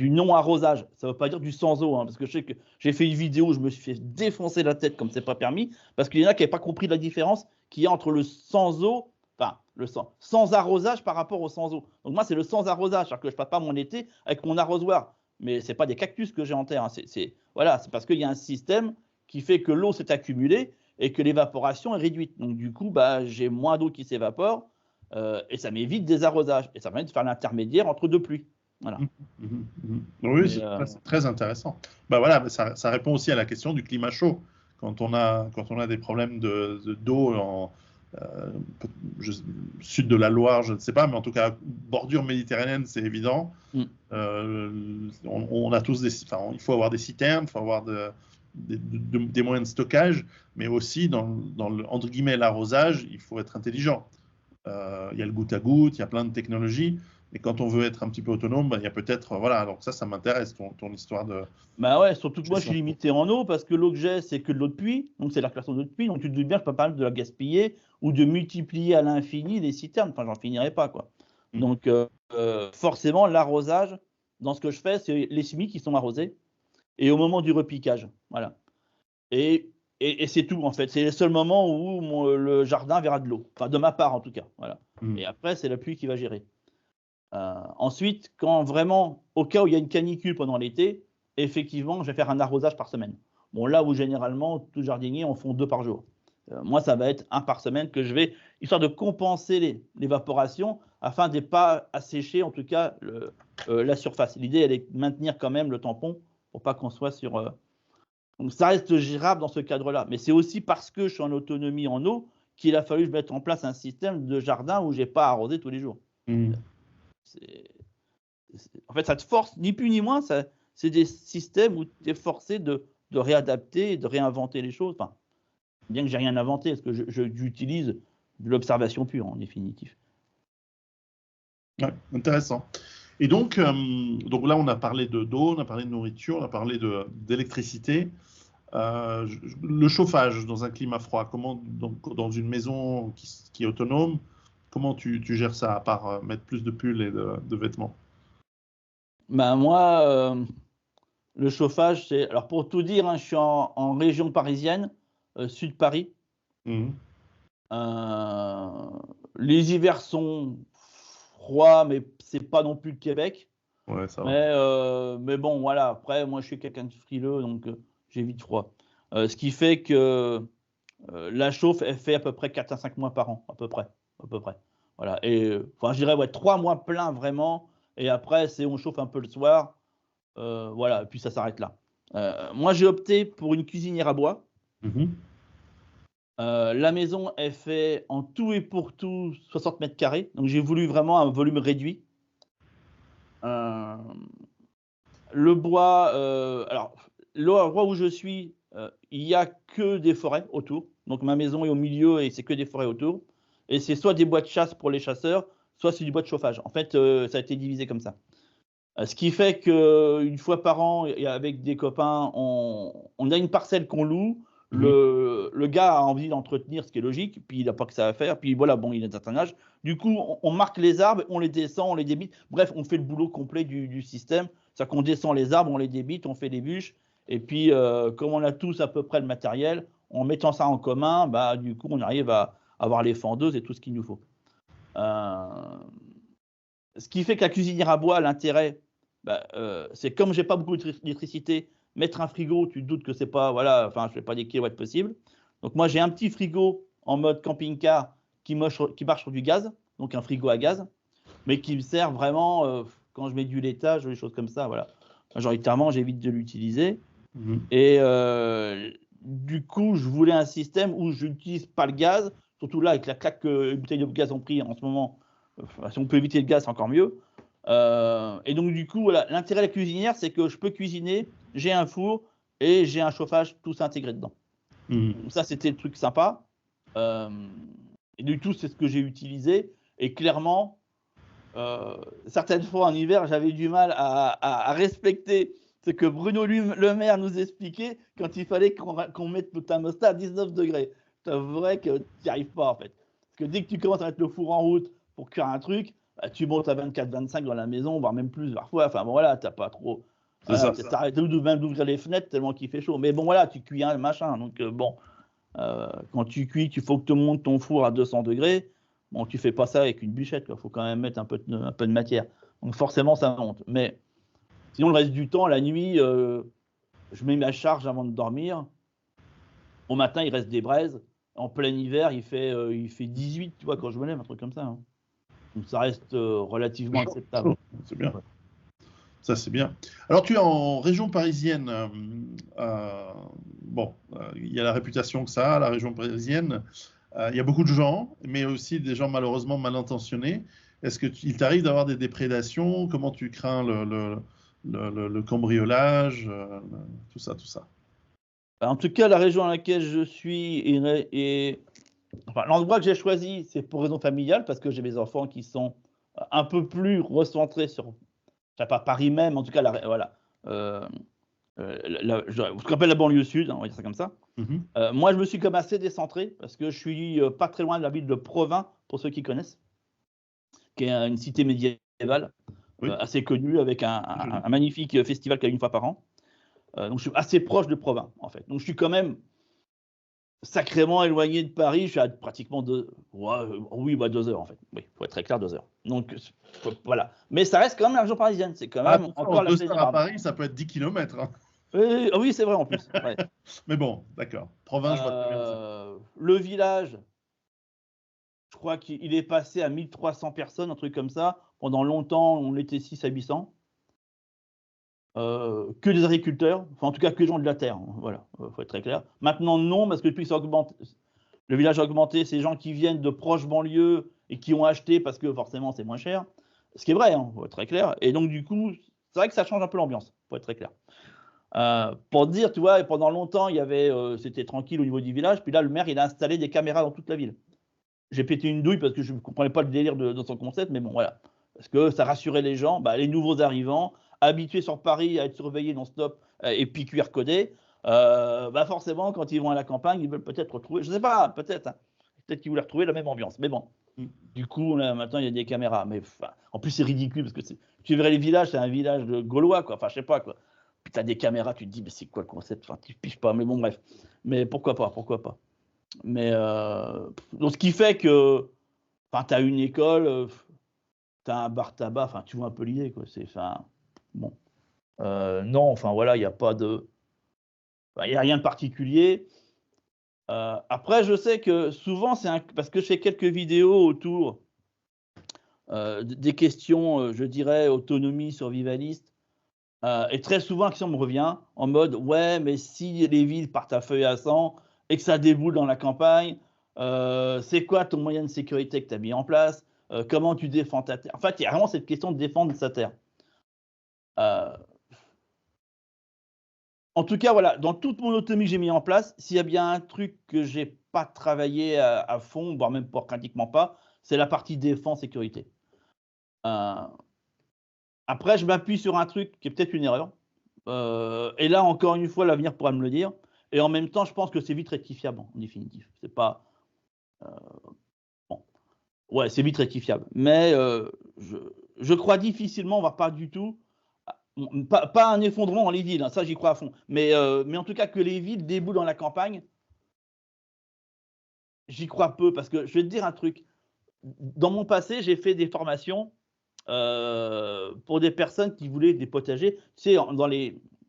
non-arrosage. Ça ne veut pas dire du sans eau, hein, parce que je sais que j'ai fait une vidéo où je me suis fait défoncer la tête comme c'est pas permis, parce qu'il y en a qui n'avaient pas compris la différence qu'il y a entre le sans eau, enfin, le sans arrosage par rapport au sans eau. Donc moi, c'est le sans arrosage, c'est-à-dire que je ne passe pas mon été avec mon arrosoir. Mais ce n'est pas des cactus que j'ai en terre. Hein. Voilà, c'est parce qu'il y a un système qui fait que l'eau s'est accumulée et que l'évaporation est réduite. Donc du coup, bah, j'ai moins d'eau qui s'évapore et ça m'évite des arrosages. Et ça permet de faire l'intermédiaire entre deux pluies. Voilà. Oui, c'est très intéressant. Bah voilà, ça répond aussi à la question du climat chaud. Quand on a des problèmes d'eau en sud de la Loire, je ne sais pas, mais en tout cas, bordure méditerranéenne, c'est évident. On a tous il faut avoir des citernes, il faut avoir des moyens de stockage, mais aussi dans le, entre guillemets, l'arrosage, il faut être intelligent. Il y a le goutte à goutte, il y a plein de technologies. Et quand on veut être un petit peu autonome, bah, il y a peut-être, voilà, donc ça m'intéresse, ton histoire de... Bah ouais, surtout que moi, je suis limité en eau, parce que l'eau que j'ai, c'est que de l'eau de pluie, donc c'est la classe d'eau de pluie, donc tu te dis bien, je peux pas de la gaspiller ou de multiplier à l'infini les citernes, enfin, j'en finirai pas, quoi. Donc, forcément, l'arrosage, dans ce que je fais, c'est les semis qui sont arrosés, et au moment du repiquage, voilà. Et c'est tout, en fait, c'est le seul moment où le jardin verra de l'eau, enfin, de ma part, en tout cas, voilà. Et après, c'est la pluie qui va gérer. Ensuite, quand vraiment, au cas où il y a une canicule pendant l'été, effectivement, je vais faire un arrosage par semaine. Bon, là où généralement, tous les jardiniers en font 2 par jour. Moi, ça va être 1 par semaine que je vais, histoire de compenser l'évaporation, afin de ne pas assécher, en tout cas, la surface. L'idée, elle est de maintenir quand même le tampon pour pas qu'on soit sur... Donc, ça reste gérable dans ce cadre-là. Mais c'est aussi parce que je suis en autonomie en eau qu'il a fallu que je mette en place un système de jardin où je n'ai pas à arroser tous les jours. En fait, ça te force, ni plus ni moins, c'est des systèmes où tu es forcé de réadapter, de réinventer les choses. Enfin, bien que j'ai rien inventé, parce que j'utilise de l'observation pure, en définitive. Ouais, intéressant. Et donc là, on a parlé d'eau, on a parlé de nourriture, on a parlé d'électricité. Le chauffage dans un climat froid, comment, dans une maison qui est autonome, comment tu gères ça, à part mettre plus de pulls et de vêtements? Ben moi, le chauffage, c'est... Alors pour tout dire, hein, je suis en région parisienne, sud Paris. Les hivers sont froids, mais c'est pas non plus le Québec. Ouais, ça va. Mais bon, voilà. Après, moi, je suis quelqu'un de frileux, donc j'ai vite froid. Ce qui fait que la chauffe, elle fait à peu près 4 à 5 mois par an, à peu près, à peu près. Voilà. Et enfin, je dirais ouais, 3 mois pleins vraiment. Et après, c'est on chauffe un peu le soir. Voilà. Et puis ça s'arrête là. Moi, j'ai opté pour une cuisinière à bois. Mhm. La maison est fait en tout et pour tout 60 mètres carrés. Donc j'ai voulu vraiment un volume réduit. Euh, le bois, alors l'endroit où je suis, il y a que des forêts autour. Donc ma maison est au milieu et c'est que des forêts autour. Et c'est soit des bois de chasse pour les chasseurs, soit c'est du bois de chauffage. En fait, ça a été divisé comme ça. Ce qui fait qu'une fois par an, et avec des copains, on a une parcelle qu'on loue. Mhm. Le gars a envie d'entretenir, ce qui est logique, puis il n'a pas que ça à faire. Puis voilà, bon, il a un certain âge. Du coup, on marque les arbres, on les descend, on les débite. Bref, on fait le boulot complet du système. C'est-à-dire qu'on descend les arbres, on les débite, on fait les bûches. Et puis, comme on a tous à peu près le matériel, en mettant ça en commun, bah, du coup, on arrive à avoir les fendeuses et tout ce qu'il nous faut. Euh, Ce qui fait que la cuisinière à bois, l'intérêt, bah, c'est comme j'ai pas beaucoup d'électricité, mettre un frigo, tu te doutes que c'est pas, voilà, enfin, je fais pas des kilowatts possibles. Donc moi, j'ai un petit frigo en mode camping-car qui marche sur du gaz, donc un frigo à gaz, mais qui me sert vraiment quand je mets du laitage ou des choses comme ça, voilà. Majoritairement, j'évite de l'utiliser. Mhm. Et du coup, je voulais un système où je n'utilise pas le gaz, surtout là, avec la claque que les bouteilles de gaz ont pris en ce moment. Si on peut éviter le gaz, c'est encore mieux. Et donc, du coup, voilà, l'intérêt de la cuisinière, c'est que je peux cuisiner, j'ai un four et j'ai un chauffage tout intégré dedans. Mhm. Donc ça, c'était le truc sympa. Euh, et du tout, c'est ce que j'ai utilisé. Et clairement, certaines fois en hiver, j'avais du mal à respecter ce que Bruno Le Maire nous expliquait quand il fallait qu'on mette le thermostat à 19 degrés. C'est vrai que tu n'y arrives pas en fait. Parce que dès que tu commences à mettre le four en route pour cuire un truc, bah, tu montes à 24-25 dans la maison, voire même plus parfois. Enfin bon, voilà, t'as pas trop. C'est Voilà, ça. t'arrêtes même d'ouvrir les fenêtres tellement qu'il fait chaud. Mais bon, voilà, tu cuis un machin. Donc bon, quand tu cuis, il faut que tu montes ton four à 200 degrés. Bon, tu fais pas ça avec une bûchette, il faut quand même mettre un peu de matière. Donc forcément, ça monte. Mais sinon, le reste du temps, la nuit, je mets ma charge avant de dormir. Au matin, il reste des braises. En plein hiver, il fait 18, tu vois, quand je me lève, un truc comme ça. Hein. Donc ça reste C'est relativement chaud, acceptable. chaud. C'est bien. Ouais. Ça, c'est bien. Alors, tu es en région parisienne. Bon, il y a la réputation que ça a, la région parisienne. Il y a beaucoup de gens, mais aussi des gens malheureusement mal intentionnés. Est-ce qu'il t'arrive d'avoir des déprédations? Comment tu crains le cambriolage? Tout ça, tout ça. En tout cas, la région dans laquelle je suis enfin, l'endroit que j'ai choisi, c'est pour raison familiale, parce que j'ai mes enfants qui sont un peu plus recentrés sur, pas Paris même, en tout cas, voilà. Euh, ce qu'on appelle la banlieue sud, hein, on va dire ça comme ça. Mhm. Moi, je me suis comme assez décentré, parce que je suis pas très loin de la ville de Provins, pour ceux qui connaissent, qui est une cité médiévale, Oui. assez connue, avec Joli. un magnifique festival qui a une fois par an. Donc, je suis assez proche de Provins, en fait. Donc, je suis quand même sacrément éloigné de Paris. Je suis à pratiquement ouais, oui, bah 2 heures en fait. Oui, pour être très clair, 2 heures. Donc voilà. Mais ça reste quand même la région parisienne. C'est quand même Attention, encore la 2 heures 16e à arme. Paris, ça peut être 10 kilomètres. Hein. Oui, oui, c'est vrai en plus. Ouais. Mais bon, d'accord. Provins, je vois très bien où c'est. Le village, je crois qu'il est passé à 1300 personnes, un truc comme ça. Pendant longtemps, on était 6 à 800. Que des agriculteurs, enfin en tout cas que des gens de la terre. Hein. Voilà, faut être très clair. Maintenant, non, parce que depuis que ça augmente, le village a augmenté, c'est gens qui viennent de proches banlieues et qui ont acheté parce que forcément c'est moins cher. Ce qui est vrai, hein, faut être très clair. Et donc du coup, c'est vrai que ça change un peu l'ambiance, faut être très clair. Pour te dire, tu vois, pendant longtemps, c'était tranquille au niveau du village. Puis là, le maire, il a installé des caméras dans toute la ville. J'ai pété une douille parce que je ne comprenais pas le délire de son concept, mais bon, voilà. Parce que ça rassurait les gens, bah, les nouveaux arrivants, habitués sur Paris à être surveillés non-stop et puis QR-codés, bah forcément, quand ils vont à la campagne, ils veulent peut-être retrouver, je ne sais pas, peut-être, hein, peut-être qu'ils voulaient retrouver la même ambiance. Mais bon, du coup, là, maintenant, il y a des caméras. Mais en plus, c'est ridicule parce que tu verrais les villages, c'est un village de Gaulois, quoi. Enfin, je sais pas, quoi. Puis tu as des caméras, tu te dis, mais c'est quoi le concept? Enfin, tu piges pas, mais bon, bref. Mais pourquoi pas, pourquoi pas. Mais donc ce qui fait que, enfin, tu as une école, tu as un bar tabac, enfin, tu vois un peu l'idée, quoi. C'est, enfin, bon, non, enfin voilà, il y a pas de, il y a rien de particulier. Après, je sais que souvent, parce que je fais quelques vidéos autour des questions, je dirais, autonomie, survivaliste. Et très souvent, la question me revient en mode: «Ouais, mais si les villes partent à feu et à sang et que ça déboule dans la campagne, c'est quoi ton moyen de sécurité que tu as mis en place? Comment tu défends ta terre?» En fait, il y a vraiment cette question de défendre sa terre. Heu, En tout cas, voilà, dans toute mon autonomie que j'ai mis en place, s'il y a bien un truc que j'ai pas travaillé à fond, voire même pas pratiquement pas, c'est la partie défense sécurité. Heu, Après, je m'appuie sur un truc qui est peut-être une erreur. Et là, encore une fois, l'avenir pourra me le dire. Et en même temps, je pense que c'est vite rectifiable, en définitive. C'est pas, bon, ouais, c'est vite rectifiable. Mais je je crois difficilement, voire pas du tout, pas un effondrement dans les villes, hein, ça j'y crois à fond. Mais en tout cas que les villes déboulent dans la campagne, j'y crois peu parce que je vais te dire un truc. Dans mon passé, j'ai fait des formations, pour des personnes qui voulaient des potagers. Tu sais, il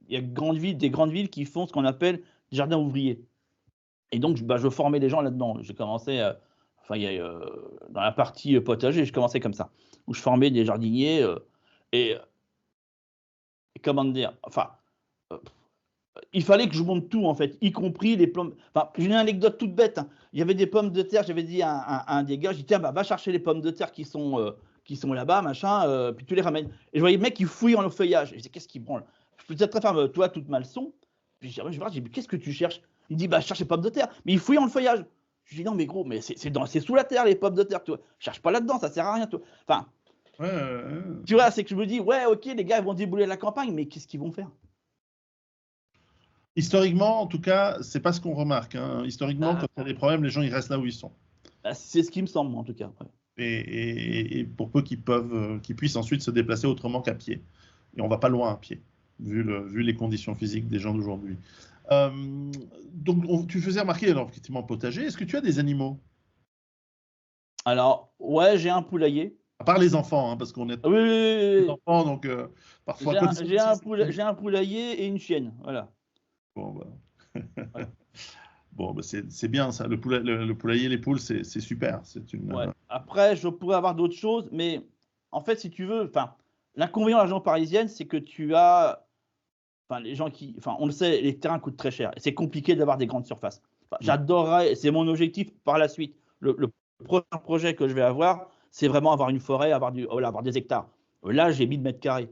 y a des grandes villes qui font ce qu'on appelle des jardins ouvriers. Et donc, bah, je formais les gens là-dedans. J'ai commencé, enfin, il y a, dans la partie, potager, je commençais comme ça, où je formais des jardiniers, et comment dire? Enfin, heu, il fallait que je monte tout, en fait, y compris les pommes. Enfin, j'ai une anecdote toute bête, hein. Il y avait des pommes de terre, j'avais dit à un des gars, j'ai dit: «Tiens, bah, va chercher les pommes de terre qui sont là-bas, machin, puis tu les ramènes». Et je voyais le mec qui fouille dans le feuillage. Et je dis: «Qu'est-ce qu'il branle?» Je peux très faire, toi, toute ma leçon. Puis je regarde, je dis: «Mais qu'est-ce que tu cherches?» Il dit: «Bah, je cherche les pommes de terre». Mais il fouille dans le feuillage. Je lui dis: «Non, mais gros, mais c'est sous la terre les pommes de terre, tu vois? Cherche pas là-dedans, ça sert à rien, tu vois?» Enfin, Ouais, tu vois? C'est que je me dis: «Ouais, OK, les gars, ils vont débouler la campagne, mais qu'est-ce qu'ils vont faire?» historiquement, en tout cas, c'est pas ce qu'on remarque, hein. Historiquement, Bah quand il y a des problèmes, les gens ils restent là où ils sont. bah, c'est ce qui me semble, en tout cas, ouais. Et pour peu qu'ils puissent ensuite se déplacer autrement qu'à pied. Et on va pas loin à pied, vu les conditions physiques des gens d'aujourd'hui. Euh, donc, tu faisais remarquer, alors, effectivement, potager. Est-ce que tu as des animaux? Alors, ouais, j'ai un poulailler. À part les enfants, hein, parce qu'on est Oui, oui, oui, oui, des oui. enfants, donc parfois, comme ça aussi, J'ai un poulailler et une chienne, voilà. bon, bah, Voilà. bon, bah, c'est bien ça. Le poulailler, les poules, c'est super. C'est une. Ouais. Après, je pourrais avoir d'autres choses, mais en fait, si tu veux, enfin, l'inconvénient de la région parisienne, c'est que tu as, enfin, les gens qui, enfin, on le sait, les terrains coûtent très cher et c'est compliqué d'avoir des grandes surfaces. Enfin, Mm. j'adorerais, c'est mon objectif par la suite. Le prochain projet que je vais avoir, c'est vraiment avoir une forêt, voilà, avoir des hectares. Là, j'ai 1000 mètres carrés.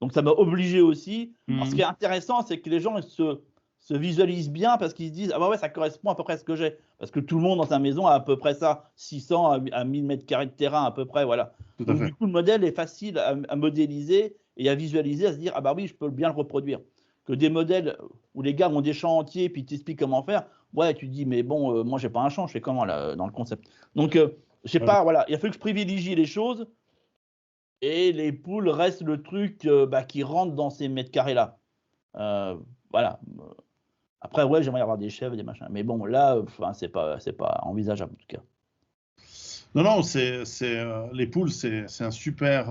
Donc ça m'a obligé aussi. Alors ce qui Mm. est intéressant, c'est que les gens se visualisent bien parce qu'ils se disent: «Ah bah ouais, ça correspond à peu près à ce que j'ai». Parce que tout le monde dans sa maison a à peu près ça, 600 à 1000 mètres carrés de terrain à peu près, voilà. Tout à Donc fait. du coup, le modèle est facile à modéliser et à visualiser, à se dire: «Ah bah oui, je peux bien le reproduire». Que des modèles où les gars ont des champs entiers puis ils t'expliquent comment faire, ouais, tu te dis: «Mais bon, moi j'ai pas un champ, je fais comment là, dans le concept?» Donc je sais Ouais. pas, voilà, il a fallu que je privilégie les choses et les poules restent le truc, bah, qui rentre dans ces mètres carrés là. Voilà, après ouais, j'aimerais avoir des chèvres, des machins, mais bon là, enfin c'est pas envisageable en tout cas. Non, non, les poules, c'est un super.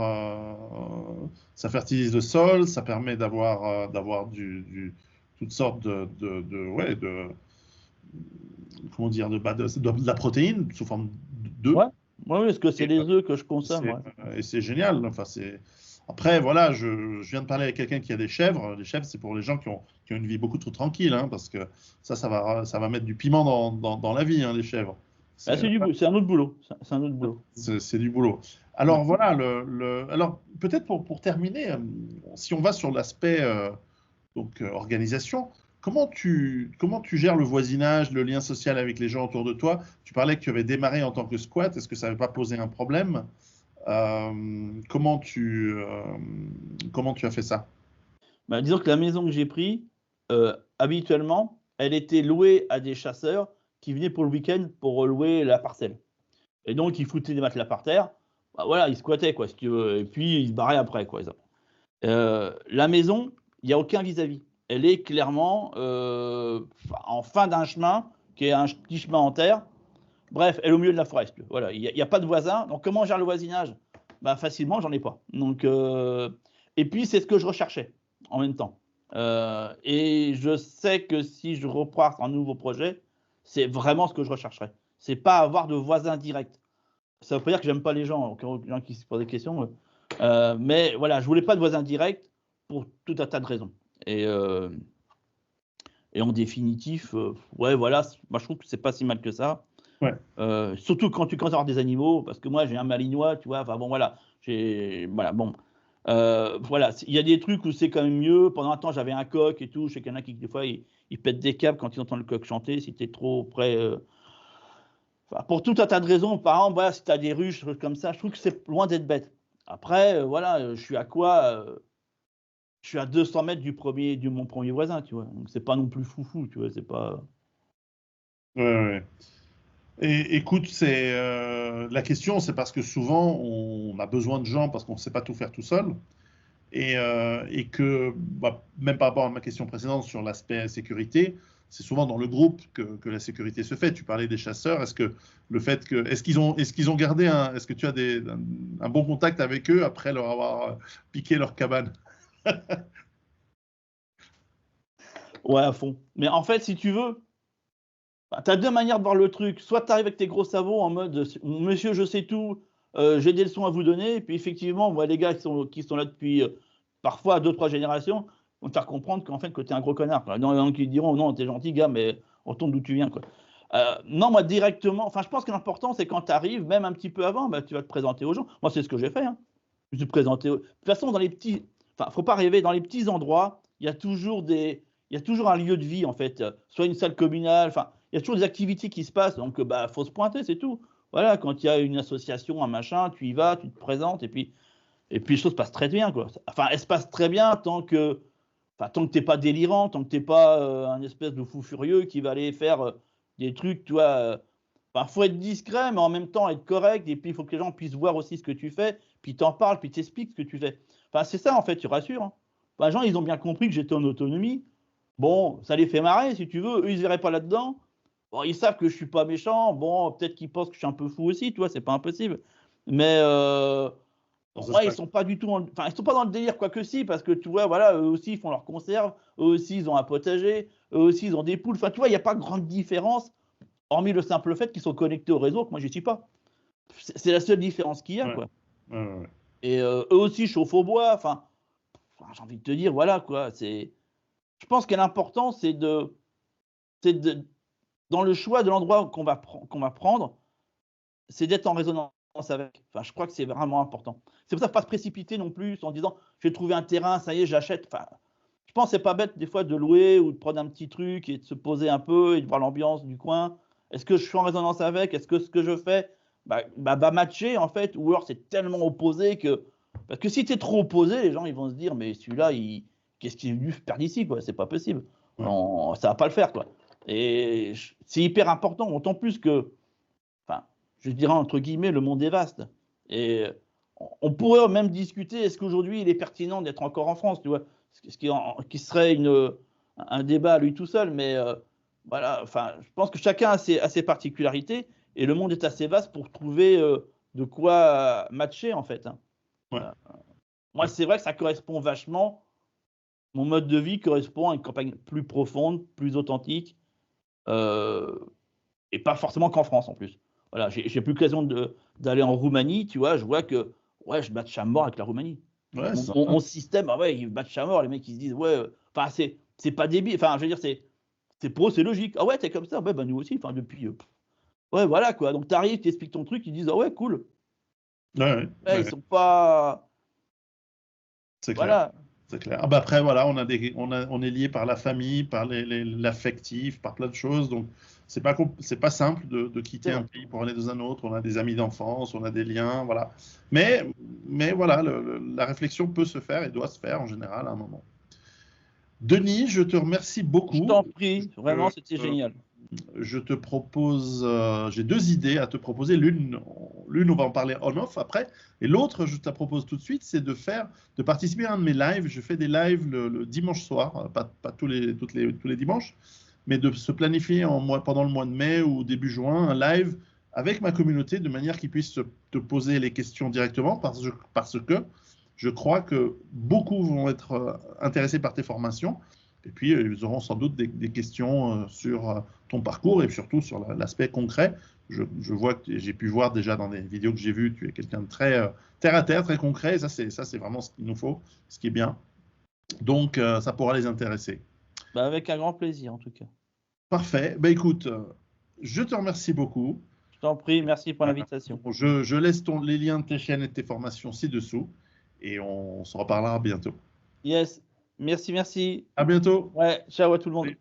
Ça fertilise le sol, ça permet d'avoir toutes sortes ouais, comment dire, de la protéine sous forme d'œufs. Ouais, ouais, oui, parce que c'est Et les œufs que je consomme, c'est ouais. génial. Enfin, après, voilà, je viens de parler avec quelqu'un qui a des chèvres. Les chèvres, c'est pour les gens qui ont une vie beaucoup trop tranquille, hein, parce que ça va mettre du piment dans la vie, hein, les chèvres. Bah, C'est c'est un autre boulot, c'est un autre boulot. c'est du boulot. Ouais. Alors voilà, alors peut-être pour terminer, si on va sur l'aspect donc organisation, comment tu gères le voisinage, le lien social avec les gens autour de toi? Tu parlais que tu avais démarré en tant que squat. Est-ce que ça n'avait pas posé un problème? Comment tu as fait ça? Bah, disons que la maison que j'ai pris, habituellement, elle était louée à des chasseurs qui venaient pour le week-end pour louer la parcelle et donc ils foutaient des matelas par terre, bah, voilà, ils squattaient quoi si tu veux et puis ils se barraient après quoi, la maison, il y a aucun vis-à-vis. Elle est clairement, en fin d'un chemin qui est un petit chemin en terre. Bref, elle est au milieu de la forêt. Voilà, il n'y a pas de voisin. Donc, comment on gère le voisinage? Bah, facilement, j'en ai pas. Donc, et puis, c'est ce que je recherchais en même temps. Et je sais que si je reprends un nouveau projet, c'est vraiment ce que je rechercherais. C'est pas avoir de voisins directs. Ça veut pas dire que j'aime pas les gens, les gens qui se posent des questions. Mais voilà, je voulais pas de voisins directs pour tout un tas de raisons. Et en définitif, ouais, voilà, moi je trouve que c'est pas si mal que ça. Ouais. Surtout quand tu commences à avoir des animaux, parce que moi j'ai un malinois, tu vois. Enfin bon, voilà, voilà, bon, voilà, il y a des trucs où c'est quand même mieux. Pendant un temps, j'avais un coq et tout. Je sais qu'il y en a qui des fois ils pètent des câbles quand ils entendent le coq chanter. Si t'es trop près. Enfin, pour tout un tas de raisons, par exemple, voilà, si tu as des ruches, des trucs comme ça, je trouve que c'est loin d'être bête. Après, voilà, je suis à quoi je suis à 200 mètres de mon premier voisin, tu vois. Donc, c'est pas non plus foufou, tu vois. C'est pas. Ouais, ouais. Et écoute, la question, c'est parce que souvent, on a besoin de gens parce qu'on ne sait pas tout faire tout seul. Et que, bah, même par rapport à ma question précédente sur l'aspect sécurité, c'est souvent dans le groupe que la sécurité se fait. Tu parlais des chasseurs. Est-ce qu'ils ont gardé est-ce que tu as un bon contact avec eux après leur avoir piqué leur cabane? Ouais, à fond. Mais en fait, si tu veux, bah, tu as deux manières de voir le truc. Soit tu arrives avec tes gros sabots en mode monsieur, je sais tout, j'ai des leçons à vous donner. Et puis effectivement, moi, les gars qui sont là depuis parfois 2-3 générations vont te faire comprendre qu'en fait, que tu es un gros connard. Il y en a qui diront non, t'es gentil, gars, mais on retourne d'où tu viens, quoi. Non, moi, directement, enfin, je pense que l'important, c'est quand tu arrives, même un petit peu avant, bah, tu vas te présenter aux gens. Moi, c'est ce que j'ai fait. Hein. Je me suis présenté. De toute façon, dans les petits. Enfin, faut pas rêver, dans les petits endroits, il y a toujours un lieu de vie, en fait. Soit une salle communale, enfin, il y a toujours des activités qui se passent. Donc, bah, faut se pointer, c'est tout. Voilà, quand il y a une association, un machin, tu y vas, tu te présentes, et puis les choses passent très bien, quoi. Enfin, elles se passent très bien tant que t'es pas délirant, tant que t'es pas un espèce de fou furieux qui va aller faire des trucs, tu vois. Enfin, faut être discret, mais en même temps être correct. Et puis, il faut que les gens puissent voir aussi ce que tu fais. Puis t'en parles, puis t'expliques ce que tu fais. Enfin, c'est ça, en fait, tu rassures. Hein. Enfin, les gens, ils ont bien compris que j'étais en autonomie. Bon, ça les fait marrer, si tu veux. Eux, ils ne verraient pas là-dedans. Bon, ils savent que je suis pas méchant. Bon, peut-être qu'ils pensent que je suis un peu fou aussi, tu vois, c'est pas impossible. Mais ouais, ils sont pas du tout, enfin, ils sont pas dans le délire, quoi que si, parce que tu vois, voilà, eux aussi ils font leurs conserves, eux aussi ils ont un potager, eux aussi ils ont des poules. Enfin, tu vois, il n'y a pas grande différence, hormis le simple fait qu'ils sont connectés au réseau, que moi je suis pas. C'est la seule différence qu'il y a, Ouais. quoi. Ouais. Et eux aussi chauffent au bois. Enfin, j'ai envie de te dire, voilà, quoi. Je pense que l'important, c'est de, dans le choix de l'endroit qu'on va prendre, c'est d'être en résonance avec. Enfin, je crois que c'est vraiment important. C'est pour ça, pas se précipiter non plus en disant, je vais trouver un terrain, ça y est, j'achète. Enfin, je pense que c'est pas bête des fois de louer ou de prendre un petit truc et de se poser un peu et de voir l'ambiance du coin. Est-ce que je suis en résonance avec? Est-ce que ce que je fais va matcher en fait? Ou alors c'est tellement opposé que. Parce que si tu es trop opposé, les gens ils vont se dire, mais celui-là, qu'est-ce qu'il est venu faire d'ici, quoi? C'est pas possible. Ouais. Non, ça va pas le faire, quoi. Et c'est hyper important, d'autant plus que, enfin, je dirais entre guillemets, le monde est vaste. Et on pourrait même discuter, est-ce qu'aujourd'hui il est pertinent d'être encore en France, tu vois, qui serait un débat à lui tout seul, mais voilà, enfin, je pense que chacun a ses particularités et le monde est assez vaste pour trouver de quoi matcher en fait. Hein. Ouais. Moi, c'est vrai que ça correspond vachement, mon mode de vie correspond à une campagne plus profonde, plus authentique, et pas forcément qu'en France en plus. Voilà, j'ai plus l'occasion d'aller en Roumanie, tu vois, je vois que ouais, je match à mort avec la Roumanie. Ouais, Mon système, ah ouais, ils matchent à mort, les mecs ils se disent ouais, enfin c'est pas débile, enfin je veux dire c'est pour eux c'est logique. Ah ouais, t'es comme ça, ouais bah nous aussi, enfin depuis ouais voilà quoi. Donc t'arrives, t'expliques ton truc, ils disent ah ouais cool. ouais. Ouais, ils sont pas C'est clair. voilà. C'est clair. Ah bah après, voilà, on est lié par la famille, par l'affectif, par plein de choses. Donc, c'est pas simple de quitter un pays pour aller dans un autre. On a des amis d'enfance, on a des liens, voilà. Mais voilà, la réflexion peut se faire et doit se faire en général à un moment. Denis, je te remercie beaucoup. Je t'en prie, vraiment, c'était génial. Je te propose, j'ai deux idées à te proposer. L'une, on va en parler on-off après. Et l'autre, je te la propose tout de suite, c'est de participer à un de mes lives. Je fais des lives le dimanche soir, pas tous les dimanches, mais de se planifier pendant le mois de mai ou début juin un live avec ma communauté de manière qu'ils puissent te poser les questions directement parce que je crois que beaucoup vont être intéressés par tes formations. Et puis, ils auront sans doute des questions sur ton parcours et surtout sur l'aspect concret. Je vois que j'ai pu voir déjà dans des vidéos que j'ai vues, tu es quelqu'un de très terre à terre, très concret. Et ça, c'est vraiment ce qu'il nous faut, ce qui est bien. Donc, ça pourra les intéresser. Bah, avec un grand plaisir, en tout cas. Parfait. Bah, écoute, je te remercie beaucoup. Je t'en prie, merci pour l'invitation. Je laisse les liens de tes chaînes et de tes formations ci-dessous et on se reparlera bientôt. Yes, merci. À bientôt. Ouais, ciao à tout le monde. Oui.